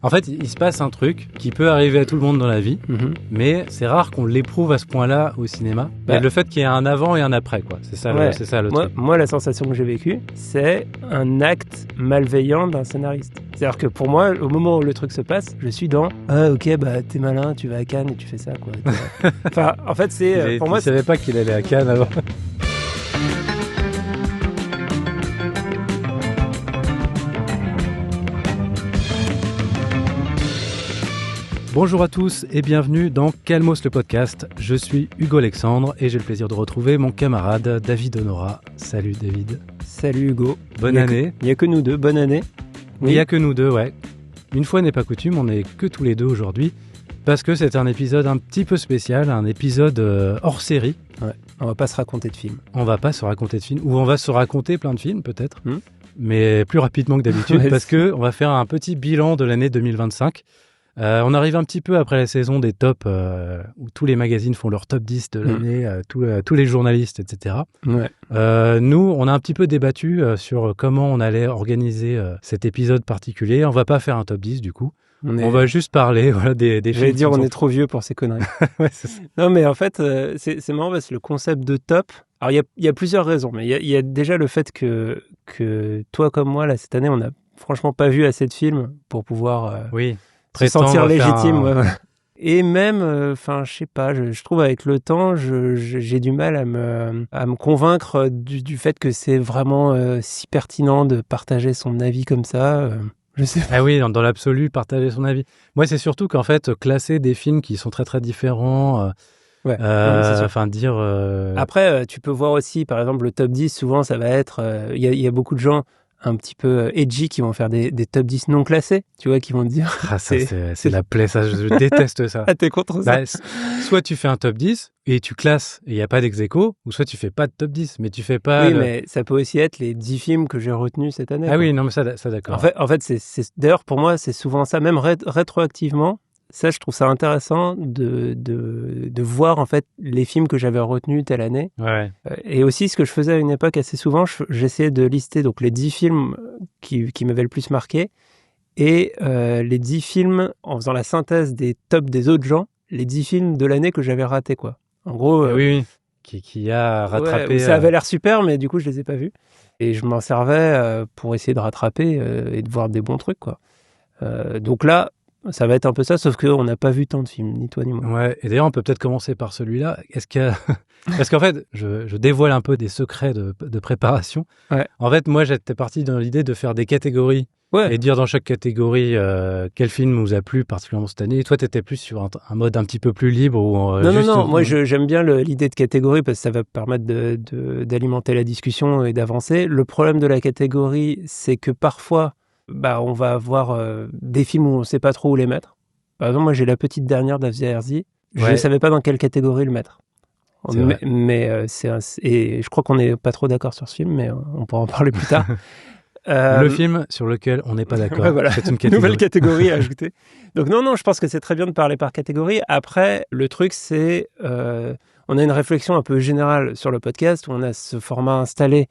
En fait, il se passe un truc qui peut arriver à tout le monde dans la vie, mais c'est rare qu'on l'éprouve à ce point-là au cinéma. Et le fait qu'il y ait un avant et un après, quoi. C'est ça, ouais. c'est ça le truc. Moi, la sensation que j'ai vécue, c'est un acte malveillant d'un scénariste. C'est-à-dire que pour moi, au moment où le truc se passe, je suis dans « Ah, ok, bah t'es malin, tu vas à Cannes et tu fais ça, quoi. » Enfin, en fait, c'est... pour moi, je savais pas qu'il allait à Cannes avant. Bonjour à tous et bienvenue dans Calmos le podcast. Je suis Hugo Alexandre et j'ai le plaisir de retrouver mon camarade David Honora. Salut David. Salut Hugo. Bonne année. Il n'y a que nous deux, bonne année. Oui. Il n'y a que nous deux, ouais. Une fois n'est pas coutume, on n'est que tous les deux aujourd'hui parce que c'est un épisode un petit peu spécial, un épisode hors série. Ouais. On va pas se raconter de films. On va pas se raconter de films, ou on va se raconter plein de films peut-être, mais plus rapidement que d'habitude ouais, parce qu'on va faire un petit bilan de l'année 2025. On arrive un petit peu après la saison des tops où tous les magazines font leur top 10 de l'année, tous les journalistes, etc. Ouais. Nous, on a un petit peu débattu sur comment on allait organiser cet épisode particulier. On va pas faire un top 10 du coup. On va juste parler des films. J'allais dire, on est trop vieux pour ces conneries. Ouais, c'est ça. Non, mais en fait, c'est marrant parce que le concept de top... Alors, il y a plusieurs raisons, mais il y a déjà le fait que toi comme moi, là, cette année, on n'a franchement pas vu assez de films pour pouvoir... Oui. Se sentir légitime, ouais, voilà. Et même, je sais pas, je trouve avec le temps, j'ai du mal à me convaincre du fait que c'est vraiment si pertinent de partager son avis comme ça. Je sais pas. Ah oui, dans l'absolu, partager son avis. Moi, c'est surtout qu'en fait, classer des films qui sont très très différents. Ouais, enfin dire. Après, tu peux voir aussi, par exemple, le top 10. Souvent, ça va être. Il y a beaucoup de gens un petit peu edgy qui vont faire des top 10 non classés, tu vois, qui vont te dire... Ah, ça, c'est la plaie, ça, je déteste ça. Ah, t'es contre ça? Soit tu fais un top 10 et tu classes et il n'y a pas d'ex-aequo, ou soit tu fais pas de top 10, mais tu fais pas... Oui, mais ça peut aussi être les 10 films que j'ai retenus cette année. Ah quoi. Oui, non, mais ça d'accord. En fait d'ailleurs, pour moi, c'est souvent ça, même rétroactivement. Ça, je trouve ça intéressant de voir en fait les films que j'avais retenus telle année. Ouais. Et aussi, ce que je faisais à une époque assez souvent, j'essayais de lister donc les 10 films qui m'avaient le plus marqué et les 10 films, en faisant la synthèse des tops des autres gens, les 10 films de l'année que j'avais ratés, quoi. En gros... oui. Qui a rattrapé... Ouais, ça avait l'air super, mais du coup, je les ai pas vus. Et je m'en servais pour essayer de rattraper et de voir des bons trucs, quoi. Donc là, ça va être un peu ça, sauf qu'on n'a pas vu tant de films, ni toi ni moi. Ouais, et d'ailleurs, on peut peut-être commencer par celui-là. Parce qu'en fait, je dévoile un peu des secrets de préparation. Ouais. En fait, moi, j'étais parti dans l'idée de faire des catégories et dire dans chaque catégorie quel film nous a plu particulièrement cette année. Et toi, tu étais plus sur un mode un petit peu plus libre. Non, moi, j'aime bien l'idée de catégorie parce que ça va permettre d'alimenter la discussion et d'avancer. Le problème de la catégorie, c'est que parfois... on va avoir des films où on ne sait pas trop où les mettre. Par exemple, moi, j'ai La Petite Dernière d'Afzia Herzi. Je ne savais pas dans quelle catégorie le mettre. Et je crois qu'on n'est pas trop d'accord sur ce film, mais on pourra en parler plus tard. Le film sur lequel on n'est pas d'accord. Ouais, voilà. C'est une catégorie. Nouvelle catégorie à ajouter. Donc non, je pense que c'est très bien de parler par catégorie. Après, le truc, c'est... on a une réflexion un peu générale sur le podcast où on a ce format installé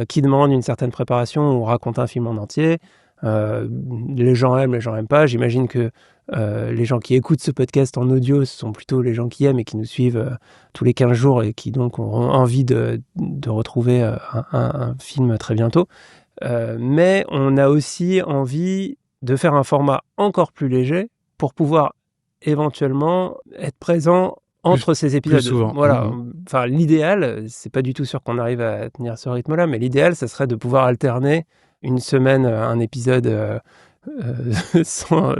qui demande une certaine préparation, où on raconte un film en entier. Les gens aiment, les gens n'aiment pas. J'imagine que les gens qui écoutent ce podcast en audio, ce sont plutôt les gens qui aiment et qui nous suivent tous les 15 jours et qui donc ont envie de retrouver un film très bientôt. Mais on a aussi envie de faire un format encore plus léger pour pouvoir éventuellement être présent entre ces épisodes. Plus souvent. Voilà. Enfin, l'idéal, c'est pas du tout sûr qu'on arrive à tenir ce rythme-là, mais l'idéal, ça serait de pouvoir alterner une semaine un épisode sans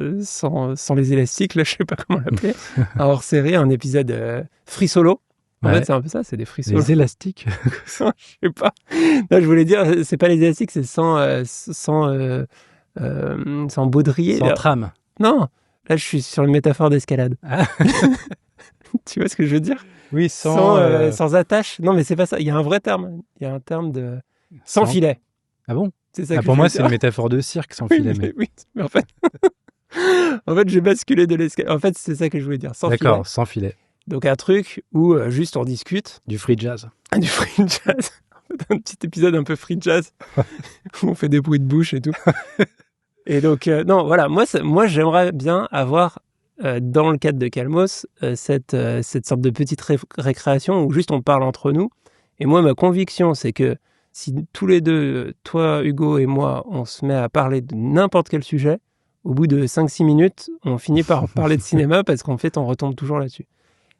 les élastiques, là, je sais pas comment l'appeler, un hors-série, un épisode free solo. En fait, c'est un peu ça, c'est des free solo. Les élastiques. Je sais pas. Non, je voulais dire, c'est pas les élastiques, c'est sans baudrier. Sans trame. Non, là, je suis sur une métaphore d'escalade. Ah. Tu vois ce que je veux dire? Oui, sans attache. Non, mais c'est pas ça. Il y a un vrai terme. Il y a un terme de... Sans filet. Ah bon? C'est ça que pour moi, c'est une métaphore de cirque sans filet. Oui, mais en fait... en fait, j'ai basculé de l'escalade. En fait, c'est ça que je voulais dire. Sans filet. D'accord, sans filet. Donc, un truc où juste on discute. Du free jazz. Du free jazz. Un petit épisode un peu free jazz. Où on fait des bruits de bouche et tout. Et donc, non, voilà, moi, j'aimerais bien avoir, dans le cadre de Calmos, cette sorte de petite récréation où juste on parle entre nous. Et moi, ma conviction, c'est que si tous les deux, toi, Hugo et moi, on se met à parler de n'importe quel sujet, au bout de 5-6 minutes, on finit par parler de cinéma parce qu'en fait, on retombe toujours là-dessus.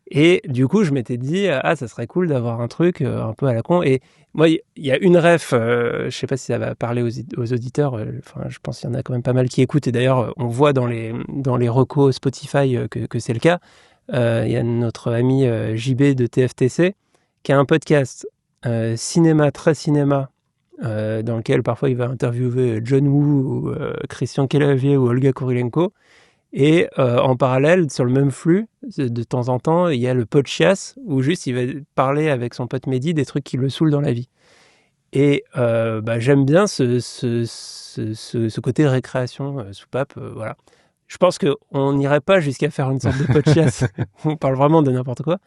Et du coup, je m'étais dit, ça serait cool d'avoir un truc un peu à la con. Et moi, il y a une ref, je sais pas si ça va parler aux auditeurs, enfin, je pense qu'il y en a quand même pas mal qui écoutent. Et d'ailleurs, on voit dans les recos Spotify que c'est le cas. Il y a notre ami JB de TFTC qui a un podcast cinéma, très cinéma, dans lequel parfois il va interviewer John Woo, ou, Christian Clavier ou Olga Kurilenko. Et en parallèle, sur le même flux, de temps en temps, il y a le Podchias, où juste il va parler avec son pote Mehdi des trucs qui le saoulent dans la vie. Et j'aime bien ce côté récréation soupape, voilà. Je pense qu'on n'irait pas jusqu'à faire une sorte de Podchias où on parle vraiment de n'importe quoi,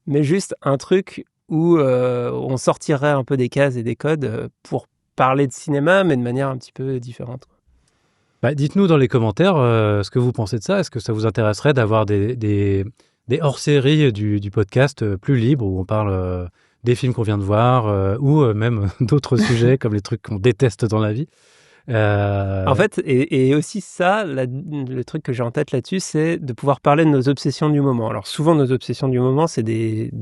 mais juste un truc où on sortirait un peu des cases et des codes pour parler de cinéma, mais de manière un petit peu différente. Bah, dites-nous dans les commentaires ce que vous pensez de ça. Est-ce que ça vous intéresserait d'avoir des hors-séries du podcast plus libres où on parle des films qu'on vient de voir ou même d'autres sujets comme les trucs qu'on déteste dans la vie En fait, et aussi ça, le truc que j'ai en tête là-dessus, c'est de pouvoir parler de nos obsessions du moment. Alors souvent, nos obsessions du moment, c'est des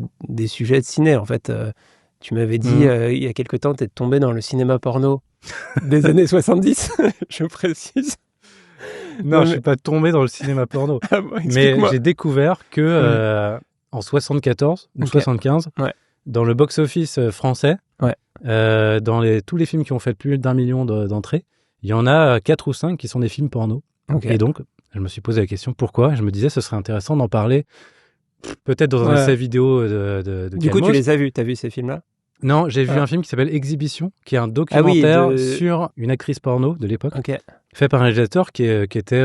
sujets de ciné. En fait, tu m'avais dit il y a quelque temps, t'es tombé dans le cinéma porno des années 70, je précise. Non, je suis pas tombé dans le cinéma porno. Ah bon, mais j'ai découvert que en 74 ou 75, dans le box-office français, dans tous les films qui ont fait plus d'1 million d'entrées, il y en a 4 ou 5 qui sont des films porno. Et donc, je me suis posé la question pourquoi. Et je me disais, ce serait intéressant d'en parler peut-être dans un essai vidéo de Du coup, tu les as vus, t'as vu ces films-là? Non, j'ai vu un film qui s'appelle Exhibition, qui est un documentaire sur une actrice porno de l'époque, fait par un réalisateur qui était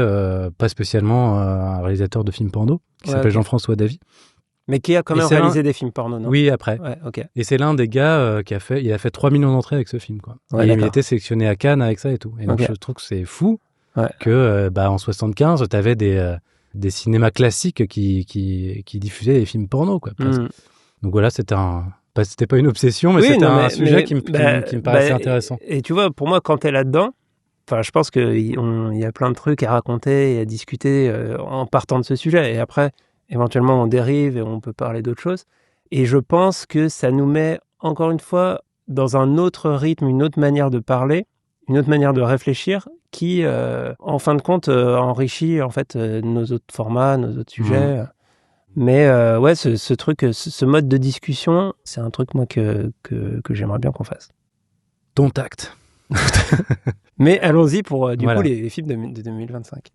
pas spécialement un réalisateur de films porno, qui s'appelle Jean-François Davy. Mais qui a quand même réalisé des films porno, non? Oui, après. Et c'est l'un des gars il a fait 3 millions d'entrées avec ce film, quoi. Et il était sélectionné à Cannes avec ça et tout. Et donc, je trouve que c'est fou que, en 75, t'avais des cinémas classiques qui diffusaient des films porno, quoi. Donc voilà, c'était pas une obsession, mais c'était un sujet qui me paraissait intéressant. Et tu vois, pour moi, quand t'es là-dedans, je pense qu'il y a plein de trucs à raconter et à discuter en partant de ce sujet. Et après, éventuellement, on dérive et on peut parler d'autres choses. Et je pense que ça nous met, encore une fois, dans un autre rythme, une autre manière de parler, une autre manière de réfléchir qui, en fin de compte, enrichit en fait nos autres formats, nos autres sujets. Mais ce truc, ce mode de discussion, c'est un truc, moi, que j'aimerais bien qu'on fasse. Ton tact. Mais allons-y pour, du coup, les films de 2025.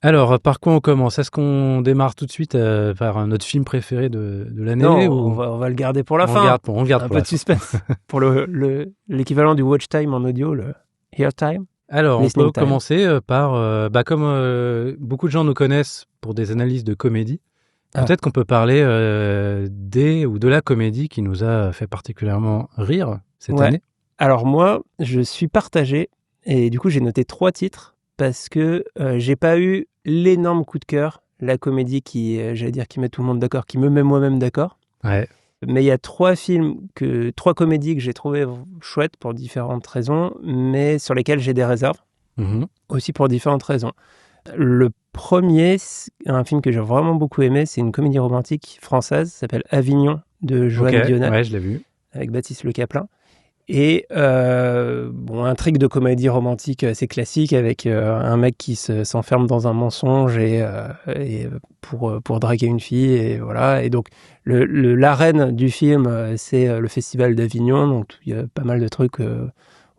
Alors, par quoi on commence? Est-ce qu'on démarre tout de suite par notre film préféré de l'année? Non, on va le garder pour la fin. On garde un pour peu de suspense. Pour l'équivalent du watch time en audio, le hear time. Alors, on peut commencer par, comme beaucoup de gens nous connaissent pour des analyses de comédie, peut-être qu'on peut parler des ou de la comédie qui nous a fait particulièrement rire cette année. Alors moi, je suis partagé et du coup, j'ai noté 3 titres parce que j'ai pas eu l'énorme coup de cœur, la comédie qui met tout le monde d'accord, qui me met moi-même d'accord. Ouais. Mais il y a 3 comédies que j'ai trouvées chouettes pour différentes raisons, mais sur lesquelles j'ai des réserves, aussi pour différentes raisons. Le premier, un film que j'ai vraiment beaucoup aimé, c'est une comédie romantique française, ça s'appelle Avignon, de Joanne Dionat. Ouais, je l'ai vu. Avec Baptiste Le Caplin. Et intrigue de comédie romantique assez classique avec un mec qui s'enferme dans un mensonge et pour draguer une fille et voilà. Et donc l'arène du film, c'est le Festival d'Avignon, donc il y a pas mal de trucs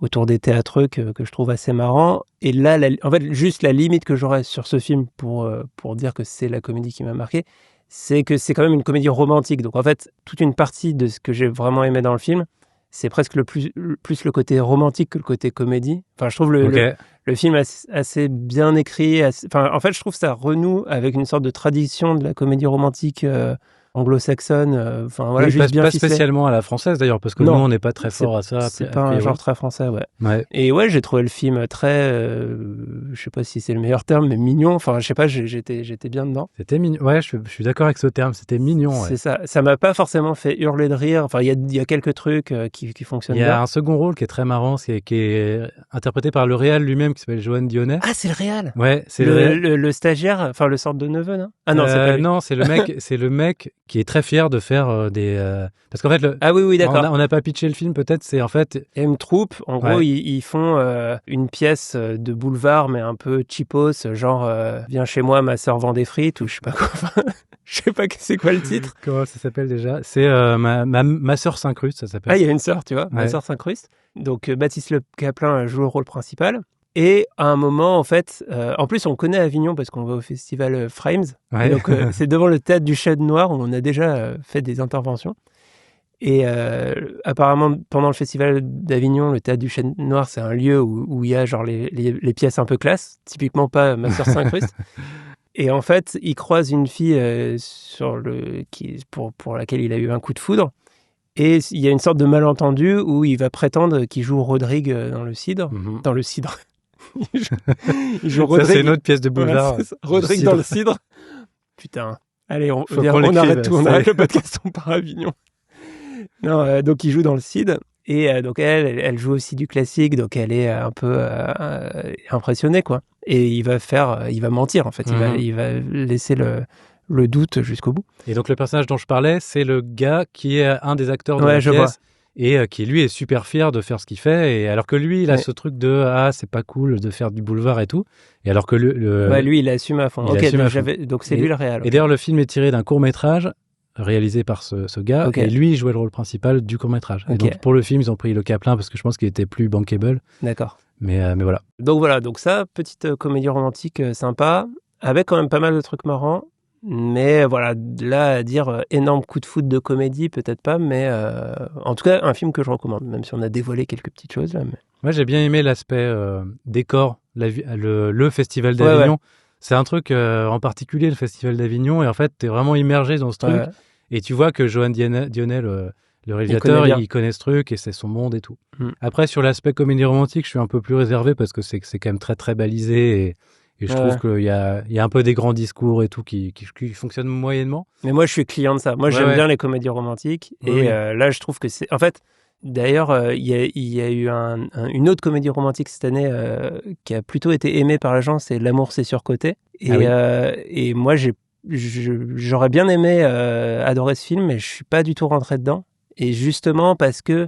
autour des théâtreux que je trouve assez marrants. Et là, en fait, juste la limite que j'aurais sur ce film pour dire que c'est la comédie qui m'a marqué, c'est que c'est quand même une comédie romantique. Donc en fait, toute une partie de ce que j'ai vraiment aimé dans le film, c'est presque plus le côté romantique que le côté comédie. Enfin, je trouve le film assez bien écrit. En fait, je trouve que ça renoue avec une sorte de tradition de la comédie romantique anglo-saxonne. Enfin voilà, oui, juste bien pas ficelé. Spécialement à la française d'ailleurs, parce que nous on n'est pas très fort à ça. C'est pas un genre très français, ouais. Et j'ai trouvé le film très, je sais pas si c'est le meilleur terme, mais mignon. Enfin, je sais pas, j'étais bien dedans. C'était mignon. Ouais, je suis d'accord avec ce terme. C'était mignon. C'est ça. Ça m'a pas forcément fait hurler de rire. Enfin, il y a quelques trucs qui fonctionnent bien. Il y a un second rôle qui est très marrant, qui est interprété par le réal lui-même, qui s'appelle Johan Dionnet. Ah, c'est le réal. Ouais, c'est le stagiaire, enfin le sorte de neveu, non? Ah non, c'est pas lui. Non, c'est le mec qui est très fier de faire des. Parce qu'en fait, ah oui, d'accord. On n'a pas pitché le film, peut-être. C'est en fait M-Troupe. En gros, ils font une pièce de boulevard, mais un peu cheapos, genre viens chez moi, ma sœur vend des frites ou je sais pas quoi. Je sais pas c'est quoi le titre. Comment ça s'appelle déjà? C'est ma sœur s'incruste, ça s'appelle. Ah, il y a une sœur, tu vois, ma sœur s'incruste. Donc Baptiste Le Caplin joue le rôle principal. Et à un moment, en fait, en plus, on connaît Avignon parce qu'on va au festival Frames. Ouais. Donc, c'est devant le théâtre du Chêne Noir où on a déjà fait des interventions. Et apparemment, pendant le festival d'Avignon, le théâtre du Chêne Noir, c'est un lieu où il y a genre les pièces un peu classe, typiquement pas Ma sœur s'incruste. Et en fait, il croise une fille pour laquelle il a eu un coup de foudre. Et il y a une sorte de malentendu où il va prétendre qu'il joue Rodrigue dans le cidre. Mm-hmm. Dans le cidre. il joue Rodrigue. Ça, c'est une autre pièce de boulevard. Ouais, Rodrigue dans le cidre. Putain. Allez, on arrête tout. On arrête le podcast, on part à Avignon. Non, donc il joue dans le cidre. Et donc elle joue aussi du classique, donc elle est un peu impressionnée, quoi. Et il va mentir, en fait. Il va laisser le doute jusqu'au bout. Et donc le personnage dont je parlais, c'est le gars qui est un des acteurs de la pièce et qui lui est super fier de faire ce qu'il fait. Et alors que lui, il a ce truc de c'est pas cool de faire du boulevard et tout. Et alors que lui, il assume à fond. Donc c'est lui le réal. Et d'ailleurs, le film est tiré d'un court-métrage réalisé par ce gars, et lui il jouait le rôle principal du court-métrage. Et donc pour le film, ils ont pris Le Caplin parce que je pense qu'il était plus bankable. D'accord. Mais voilà. Donc ça, petite comédie romantique sympa, avec quand même pas mal de trucs marrants. Mais voilà, là, à dire énorme coup de foot de comédie, peut-être pas, mais en tout cas, un film que je recommande, même si on a dévoilé quelques petites choses là. Mais... Moi, j'ai bien aimé l'aspect décor, le Festival d'Avignon. Ouais. C'est un truc en particulier, le Festival d'Avignon, et en fait, t'es vraiment immergé dans ce truc. Ouais. Et tu vois que Johan Dionnet, le réalisateur, il connaît ce truc et c'est son monde et tout. Après, sur l'aspect comédie romantique, je suis un peu plus réservé parce que c'est quand même très, très balisé et je trouve qu'il y a un peu des grands discours et tout qui fonctionnent moyennement. Mais moi, je suis client de ça. Moi, j'aime bien les comédies romantiques. Et là, je trouve que c'est... En fait, d'ailleurs, il y a eu une autre comédie romantique cette année qui a plutôt été aimée par les gens, c'est L'amour, c'est surcoté. Et moi, j'aurais bien aimé adorer ce film, mais je suis pas du tout rentré dedans. Et justement parce que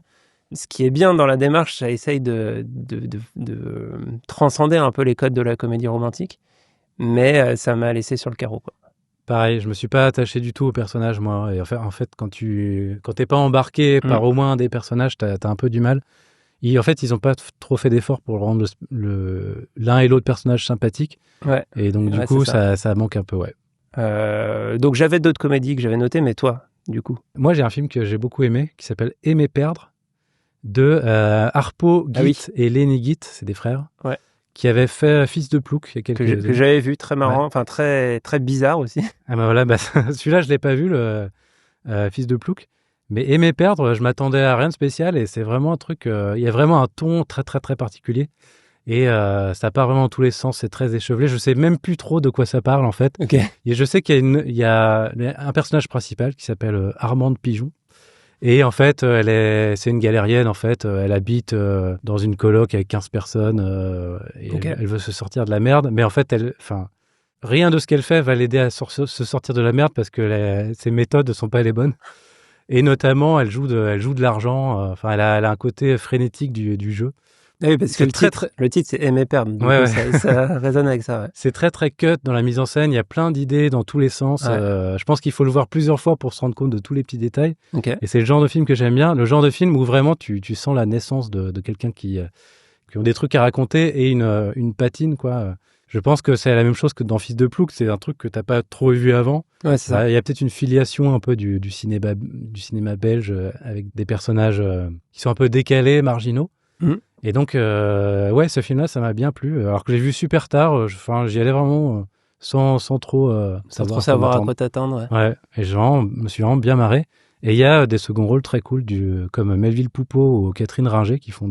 ce qui est bien dans la démarche, ça essaye de transcender un peu les codes de la comédie romantique, mais ça m'a laissé sur le carreau, quoi. Pareil, je me suis pas attaché du tout au personnage, moi. Et en fait, quand t'es pas embarqué par au moins un des personnages, t'as un peu du mal. En fait, ils ont pas trop fait d'efforts pour rendre l'un et l'autre personnage sympathiques. Ouais. Et donc, du coup, ça manque un peu, ouais. Donc, j'avais d'autres comédies que j'avais notées, mais toi, du coup? Moi, j'ai un film que j'ai beaucoup aimé, qui s'appelle Aimer perdre, de Harpo Guit et Lenny Guit, c'est des frères. Ouais. Qui avait fait Fils de Plouc il y a quelques années. Que j'avais vu, très marrant, enfin très, très bizarre aussi. Ah bah voilà, celui-là, je l'ai pas vu, le Fils de Plouc. Mais Aimer perdre, je m'attendais à rien de spécial et c'est vraiment un truc... il y a vraiment un ton très, très, très particulier. Et ça part vraiment dans tous les sens, c'est très échevelé. Je sais même plus trop de quoi ça parle, en fait. Okay. Et je sais qu'il y a un personnage principal qui s'appelle Armande Pigeon. Et en fait, c'est une galérienne, en fait. Elle habite dans une coloc avec 15 personnes et elle veut se sortir de la merde. Mais en fait, rien de ce qu'elle fait va l'aider à se sortir de la merde parce que ses méthodes ne sont pas les bonnes. Et notamment, elle joue de l'argent. Elle a un côté frénétique du jeu. Oui, parce que le titre, c'est Aimer perdre. Donc ça résonne avec ça. Ouais. C'est très, très cut dans la mise en scène. Il y a plein d'idées dans tous les sens. Ouais. Je pense qu'il faut le voir plusieurs fois pour se rendre compte de tous les petits détails. Okay. Et c'est le genre de film que j'aime bien. Le genre de film où vraiment tu sens la naissance de quelqu'un qui ont des trucs à raconter et une patine, quoi. Je pense que c'est la même chose que dans Fils de Plouc. C'est un truc que t'as pas trop vu avant. Ouais, c'est ça. Il y a peut-être une filiation un peu du cinéma belge avec des personnages qui sont un peu décalés, marginaux. Et donc, ce film-là, ça m'a bien plu. Alors que j'ai vu super tard, j'y allais vraiment sans trop savoir à quoi t'attendre. Ouais, et je me suis vraiment bien marré. Et il y a des seconds rôles très cool, comme Melville Poupeau ou Catherine Ringer, qui font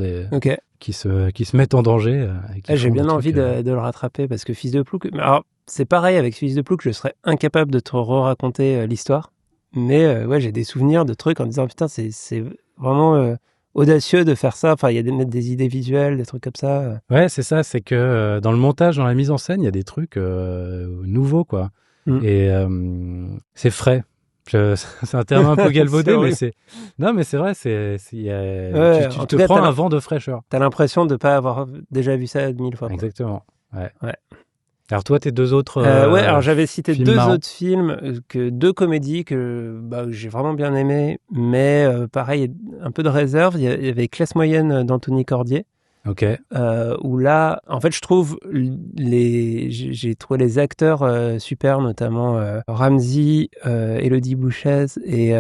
qui se mettent en danger. J'ai bien envie de le rattraper, parce que Fils de Plouc... Alors, c'est pareil avec Fils de Plouc, je serais incapable de te re-raconter l'histoire. Mais ouais, j'ai des souvenirs de trucs en disant, putain, c'est vraiment audacieux de faire ça. Enfin, il y a des idées visuelles, des trucs comme ça. Ouais, c'est ça, c'est que dans le montage, dans la mise en scène, il y a des trucs nouveaux, quoi. Et c'est frais. C'est un terme un peu galvaudé, mais c'est vrai, tu te prends un vent de fraîcheur. T'as l'impression de pas avoir déjà vu ça 1000 fois. Exactement. Ouais. Alors toi, tes deux autres alors j'avais cité deux marrants. autres films, deux comédies que j'ai vraiment bien aimé, mais pareil, un peu de réserve. Il y avait Classe moyenne d'Anthony Cordier. Ok. Où là, en fait, je trouve j'ai trouvé les acteurs super, notamment Ramzy, Élodie Bouchez et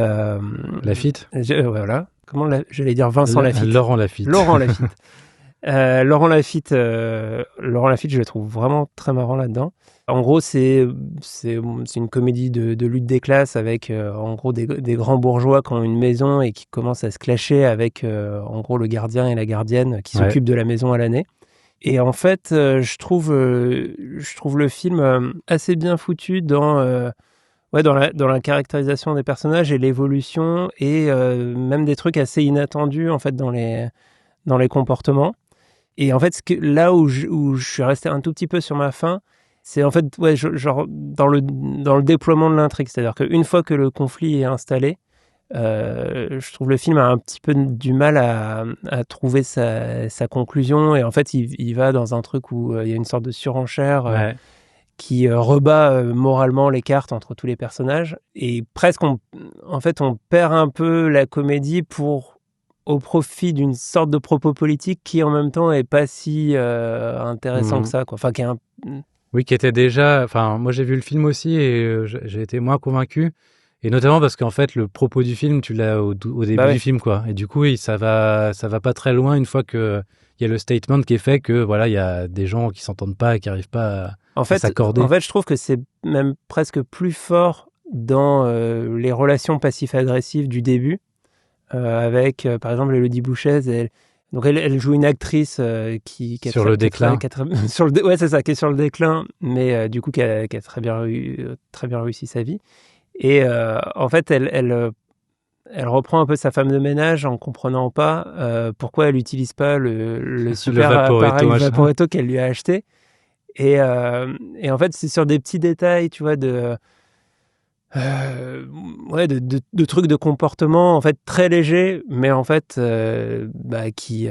Laffitte. Voilà. J'allais dire Vincent Laffitte. Laurent Laffitte. Laurent Laffitte. Laurent Laffitte, je le trouve vraiment très marrant là-dedans. En gros, c'est une comédie de lutte des classes avec, en gros, des grands bourgeois qui ont une maison et qui commencent à se clasher avec, en gros, le gardien et la gardienne qui s'occupent de la maison à l'année. Et en fait, je trouve le film assez bien foutu dans la caractérisation des personnages et l'évolution, et même des trucs assez inattendus, en fait, dans les comportements. Et en fait, là où je suis resté un tout petit peu sur ma faim, c'est en fait, genre dans le déploiement de l'intrigue. C'est-à-dire qu'une fois que le conflit est installé, je trouve le film a un petit peu du mal à trouver sa conclusion. Et en fait, il va dans un truc où il y a une sorte de surenchère qui rebat moralement les cartes entre tous les personnages. Et presque, on perd un peu la comédie au profit d'une sorte de propos politique qui, en même temps, est pas si intéressant que ça, quoi. Enfin, Oui, qui était déjà... Enfin, moi, j'ai vu le film aussi et j'ai été moins convaincu. Et notamment parce qu'en fait, le propos du film, tu l'as au début du film, quoi. Et du coup, ça va pas très loin une fois qu'il y a le statement qui est fait que, voilà, il y a des gens qui s'entendent pas et qui n'arrivent pas à s'accorder. En fait, je trouve que c'est même presque plus fort dans les relations passif-agressives du début. Avec, par exemple, Élodie Bouchez. Elle joue une actrice qui sur le déclin. C'est ça, qui est sur le déclin, mais du coup, qui a très bien réussi sa vie. Et en fait, elle reprend un peu sa femme de ménage en comprenant pas pourquoi elle n'utilise pas le super appareil Vaporetto qu'elle lui a acheté. Et en fait, c'est sur des petits détails, tu vois, de trucs de comportement, en fait, très légers, mais en fait qui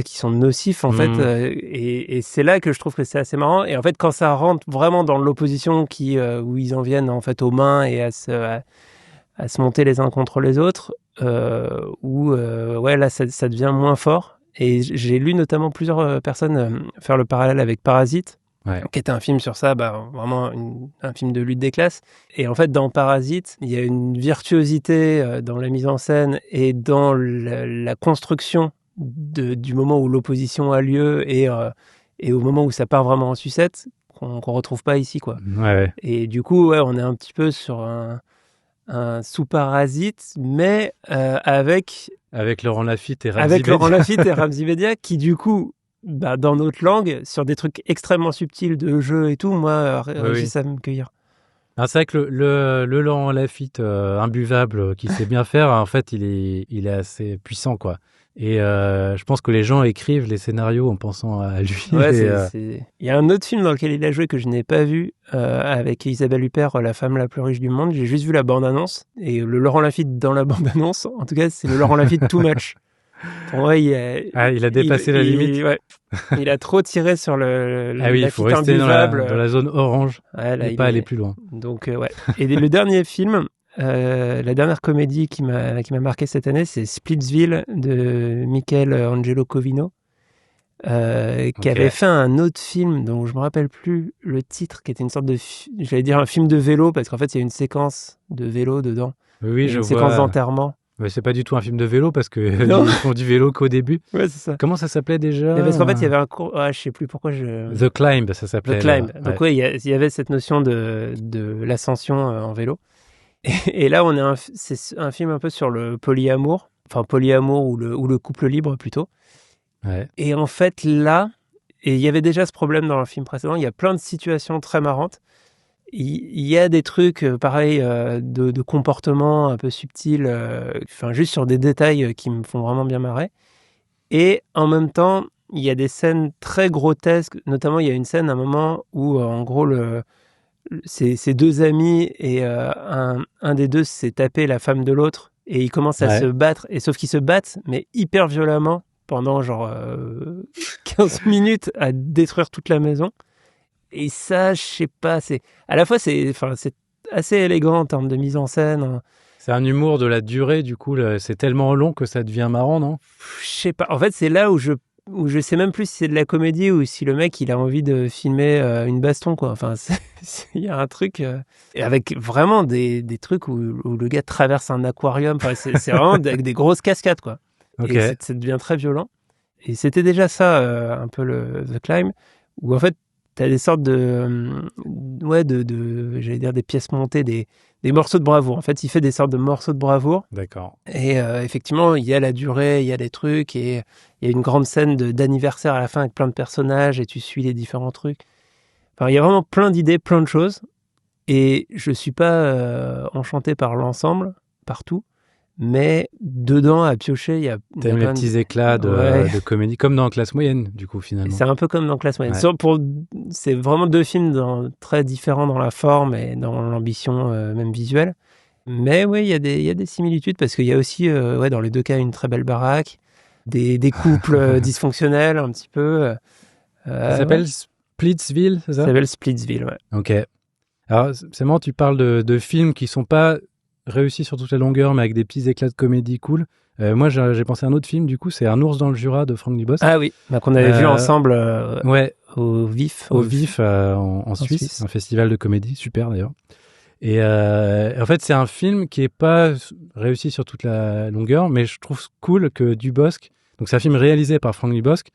sont nocifs, en fait, et c'est là que je trouve que c'est assez marrant. Et en fait, quand ça rentre vraiment dans l'opposition où ils en viennent, en fait, aux mains et à se monter les uns contre les autres, là ça devient moins fort. Et j'ai lu notamment plusieurs personnes faire le parallèle avec Parasite, qui était un film sur ça, vraiment un film de lutte des classes. Et en fait, dans Parasite, il y a une virtuosité dans la mise en scène et dans la construction du moment où l'opposition a lieu et au moment où ça part vraiment en sucette, qu'on retrouve pas ici, quoi. Ouais. Et du coup, on est un petit peu sur un sous-Parasite, mais avec Laurent Laffitte et Ramzy avec Laurent Laffitte et Ramzy Bedia, qui du coup, dans notre langue, sur des trucs extrêmement subtils de jeu et tout, moi, réussissent à me cueillir. Alors c'est vrai que le Laurent Laffitte imbuvable qui sait bien faire, en fait, il est assez puissant, quoi. Et je pense que les gens écrivent les scénarios en pensant à lui. Il y a un autre film dans lequel il a joué que je n'ai pas vu, avec Isabelle Huppert, La femme la plus riche du monde. J'ai juste vu la bande-annonce. Et le Laurent Laffitte dans la bande-annonce, en tout cas, c'est le Laurent Laffitte too much. Pour moi, il a dépassé la limite. Il a trop tiré sur il faut rester imbuvable. dans la zone orange et pas aller plus loin. Donc, Et le dernier film... la dernière comédie qui m'a marqué cette année, c'est Splitsville de Michael Angelo Covino, qui avait fait un autre film dont je me rappelle plus le titre, qui était une sorte de, j'allais dire un film de vélo, parce qu'en fait il y a une séquence de vélo dedans, oui, une séquence d'enterrement. Mais c'est pas du tout un film de vélo parce que ils font du vélo qu'au début. Ouais, c'est ça. Comment ça s'appelait déjà? Parce qu'en fait, il y avait un cours, je sais plus pourquoi The Climb, ça s'appelait. The Climb. Donc il y avait cette notion de l'ascension en vélo. Et là, c'est un film un peu sur le polyamour, ou le couple libre plutôt. Ouais. Et en fait, là, et il y avait déjà ce problème dans le film précédent, il y a plein de situations très marrantes. Il y a des trucs, pareil, de comportement un peu subtils, juste sur des détails qui me font vraiment bien marrer. Et en même temps, il y a des scènes très grotesques. Notamment, il y a une scène à un moment où, en gros, ces deux amis et un des deux s'est tapé la femme de l'autre et ils commencent à se battre. Et sauf qu'ils se battent, mais hyper violemment, pendant genre 15 minutes à détruire toute la maison. Et ça, je sais pas, à la fois c'est assez élégant en termes de mise en scène. C'est un humour de la durée, du coup, c'est tellement long que ça devient marrant, non? Je sais pas. En fait, c'est là où je sais même plus si c'est de la comédie ou si le mec il a envie de filmer une baston, quoi. Enfin, il y a un truc avec vraiment des trucs où le gars traverse un aquarium. Enfin, c'est vraiment avec des grosses cascades, quoi. Okay. Et ça devient très violent. Et c'était déjà ça, un peu The Climb, où en fait, t'as des sortes j'allais dire des pièces montées, des morceaux de bravoure. En fait, il fait des sortes de morceaux de bravoure. D'accord. Et effectivement, il y a la durée, il y a des trucs, et il y a une grande scène d'anniversaire à la fin avec plein de personnages, et tu suis les différents trucs. Enfin, il y a vraiment plein d'idées, plein de choses. Et je suis pas enchanté par l'ensemble, partout. Mais dedans, à piocher, il y a... T'aimes les petits éclats de comédie, comme dans Classe Moyenne, du coup, finalement. C'est un peu comme dans Classe Moyenne. Ouais. C'est vraiment deux films très différents dans la forme et dans l'ambition, même visuelle. Mais oui, il y a des similitudes, parce qu'il y a aussi, dans les deux cas, une très belle baraque, des couples dysfonctionnels, un petit peu. Ça s'appelle Splitsville, c'est ça? Ça s'appelle Splitsville, ouais. Ok. Alors, c'est marrant, tu parles de films qui sont pas réussi sur toute la longueur, mais avec des petits éclats de comédie cool. Moi, j'ai pensé à un autre film, du coup, c'est Un ours dans le Jura de Franck Dubosc. Ah oui, qu'on avait vu ensemble au VIF. Au VIF en Suisse, un festival de comédie, super d'ailleurs. Et en fait, c'est un film qui est pas réussi sur toute la longueur, mais je trouve cool que Dubosc, donc c'est un film réalisé par Franck Dubosc,